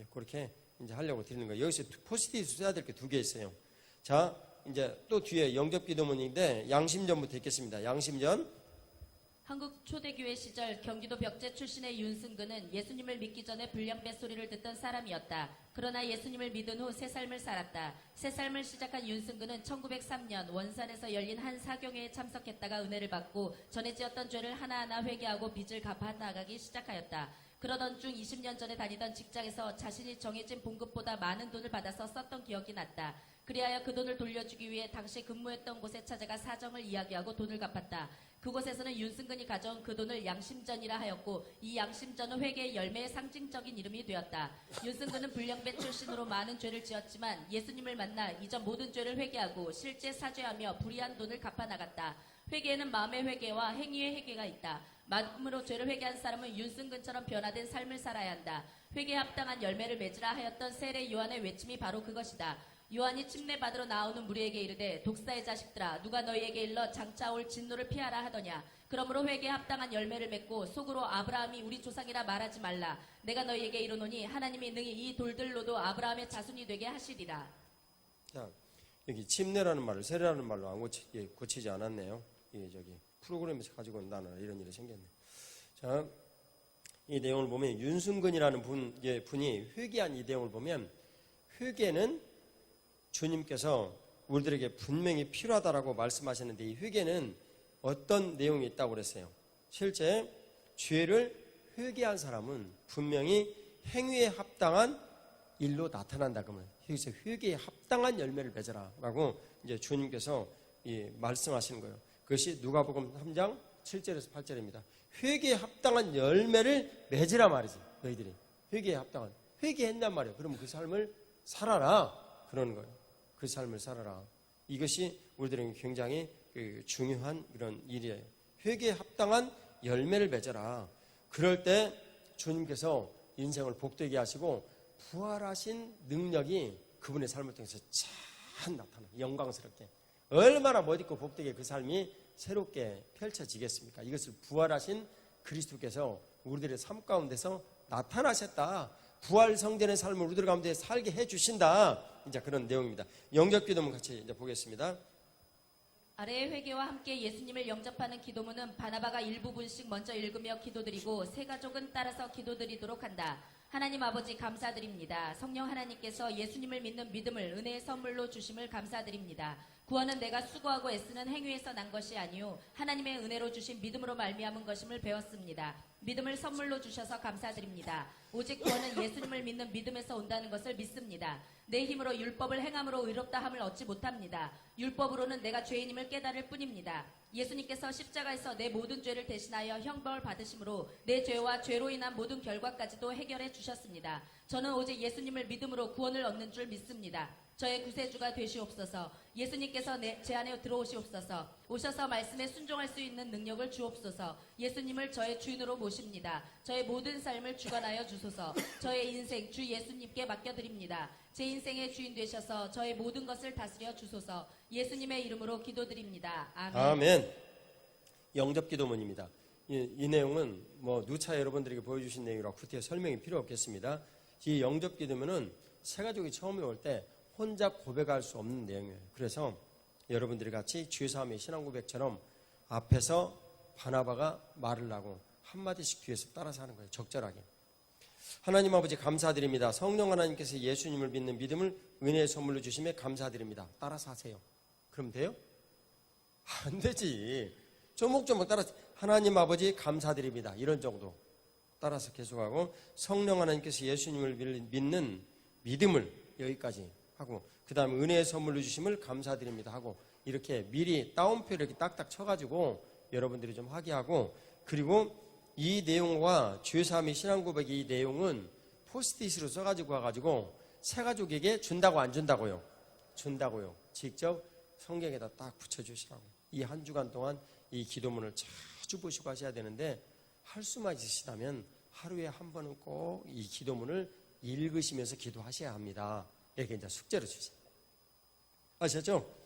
그렇게 이제 하려고 드리는 거예요. 여기서 포스트잇 써야 될 게 2개 있어요. 자, 이제 또 뒤에 영접 기도문인데 양심전부터 읽겠습니다. 양심전. 한국 초대교회 시절 경기도 벽제 출신의 윤승근은 예수님을 믿기 전에 불량배 소리를 듣던 사람이었다. 그러나 예수님을 믿은 후 새 삶을 살았다. 새 삶을 시작한 윤승근은 1903년 원산에서 열린 한 사경회에 참석했다가 은혜를 받고 전에 지었던 죄를 하나하나 회개하고 빚을 갚아 나가기 시작하였다. 그러던 중 20년 전에 다니던 직장에서 자신이 정해진 봉급보다 많은 돈을 받아서 썼던 기억이 났다. 그리하여 그 돈을 돌려주기 위해 당시 근무했던 곳에 찾아가 사정을 이야기하고 돈을 갚았다. 그곳에서는 윤승근이 가져온 그 돈을 양심전이라 하였고 이 양심전은 회개의 열매의 상징적인 이름이 되었다. 윤승근은 불량배 출신으로 많은 죄를 지었지만 예수님을 만나 이전 모든 죄를 회개하고 실제 사죄하며 불의한 돈을 갚아 나갔다. 회개에는 마음의 회개와 행위의 회개가 있다. 마음으로 죄를 회개한 사람은 윤승근처럼 변화된 삶을 살아야 한다. 회개에 합당한 열매를 맺으라 하였던 세례 요한의 외침이 바로 그것이다. 요한이 침례받으러 나오는 무리에게 이르되 독사의 자식들아 누가 너희에게 일러 장차 올 진노를 피하라 하더냐. 그러므로 회개에 합당한 열매를 맺고 속으로 아브라함이 우리 조상이라 말하지 말라. 내가 너희에게 이르노니 하나님이 능히 이 돌들로도 아브라함의 자손이 되게 하시리라. 자, 여기 침례라는 말을 세례라는 말로 안 고치지 않았네요. 저기 프로그램에서 가지고 온다는 이런 일이 생겼네. 자, 이 내용을 보면 윤승근이라는 분이 회개한 이 내용을 보면 회개는 주님께서 우리들에게 분명히 필요하다라고 말씀하셨는데 이 회개는 어떤 내용이 있다고 그랬어요? 실제 죄를 회개한 사람은 분명히 행위에 합당한 일로 나타난다. 그러면 여기서 회개에 합당한 열매를 맺어라라고 이제 주님께서 말씀하시는 거예요. 그것이 누가복음 3장 7절에서 8절입니다. 회개에 합당한 열매를 맺으라 말이지. 너희들이 회개에 합당한 회개했단 말이에요. 그럼 그 삶을 살아라 그러는 거예요. 그 삶을 살아라. 이것이 우리들에게 굉장히 중요한 그런 일이에요. 회개에 합당한 열매를 맺어라. 그럴 때 주님께서 인생을 복되게 하시고 부활하신 능력이 그분의 삶을 통해서 잘 나타나. 영광스럽게. 얼마나 멋있고 복되게 그 삶이 새롭게 펼쳐지겠습니까? 이것을 부활하신 그리스도께서 우리들의 삶 가운데서 나타나셨다. 부활 성전의 삶을 우리들 가운데 살게 해주신다. 이제 그런 내용입니다. 영접 기도문 같이 이제 보겠습니다. 아래의 회개와 함께 예수님을 영접하는 기도문은 바나바가 일부분씩 먼저 읽으며 기도드리고 세 가족은 따라서 기도드리도록 한다. 하나님 아버지 감사드립니다. 성령 하나님께서 예수님을 믿는 믿음을 은혜의 선물로 주심을 감사드립니다. 구원은 내가 수고하고 애쓰는 행위에서 난 것이 아니오 하나님의 은혜로 주신 믿음으로 말미암은 것임을 배웠습니다. 믿음을 선물로 주셔서 감사드립니다. 오직 구원은 예수님을 믿는 믿음에서 온다는 것을 믿습니다. 내 힘으로 율법을 행함으로 의롭다 함을 얻지 못합니다. 율법으로는 내가 죄인임을 깨달을 뿐입니다. 예수님께서 십자가에서 내 모든 죄를 대신하여 형벌을 받으심으로 내 죄와 죄로 인한 모든 결과까지도 해결해 주셨습니다. 저는 오직 예수님을 믿음으로 구원을 얻는 줄 믿습니다. 저의 구세주가 되시옵소서. 예수님께서 제 안에 들어오시옵소서. 오셔서 말씀에 순종할 수 있는 능력을 주옵소서. 예수님을 저의 주인으로 모십니다. 저의 모든 삶을 주관하여 주소서. 저의 인생 주 예수님께 맡겨드립니다. 제 인생의 주인 되셔서 저의 모든 것을 다스려 주소서. 예수님의 이름으로 기도드립니다. 아멘. 아멘. 영접 기도문입니다. 이 내용은 누차 여러분들에게 보여주신 내용이라 구태여 설명이 필요 없겠습니다. 이 영접 기도문은 새 가족이 처음에 올 때 혼자 고백할 수 없는 내용이에요. 그래서 여러분들이 같이 죄사함의 신앙 고백처럼 앞에서 바나바가 말을 하고 한마디씩 뒤에서 따라서 하는 거예요. 적절하게. 하나님 아버지 감사드립니다. 성령 하나님께서 예수님을 믿는 믿음을 은혜의 선물로 주심에 감사드립니다. 따라서 하세요. 그럼 돼요? 안 되지. 조목조목 따라서 하나님 아버지 감사드립니다. 이런 정도 따라서 계속하고 성령 하나님께서 예수님을 믿는 믿음을 여기까지 하고 그 다음에 은혜의 선물로 주심을 감사드립니다 하고 이렇게 미리 따옴표를 이렇게 딱딱 쳐가지고 여러분들이 좀 하게 하고 그리고 이 내용과 죄사함의 신앙 고백의 이 내용은 포스트잇으로 써가지고 와가지고 새 가족에게 준다고 안 준다고요? 준다고요. 직접 성경에다 딱 붙여주시라고. 이 한 주간 동안 이 기도문을 자주 보시고 하셔야 되는데 할 수만 있으시다면 하루에 한 번은 꼭 이 기도문을 읽으시면서 기도하셔야 합니다. 이렇게 이제 숙제로 주세요. 아셨죠?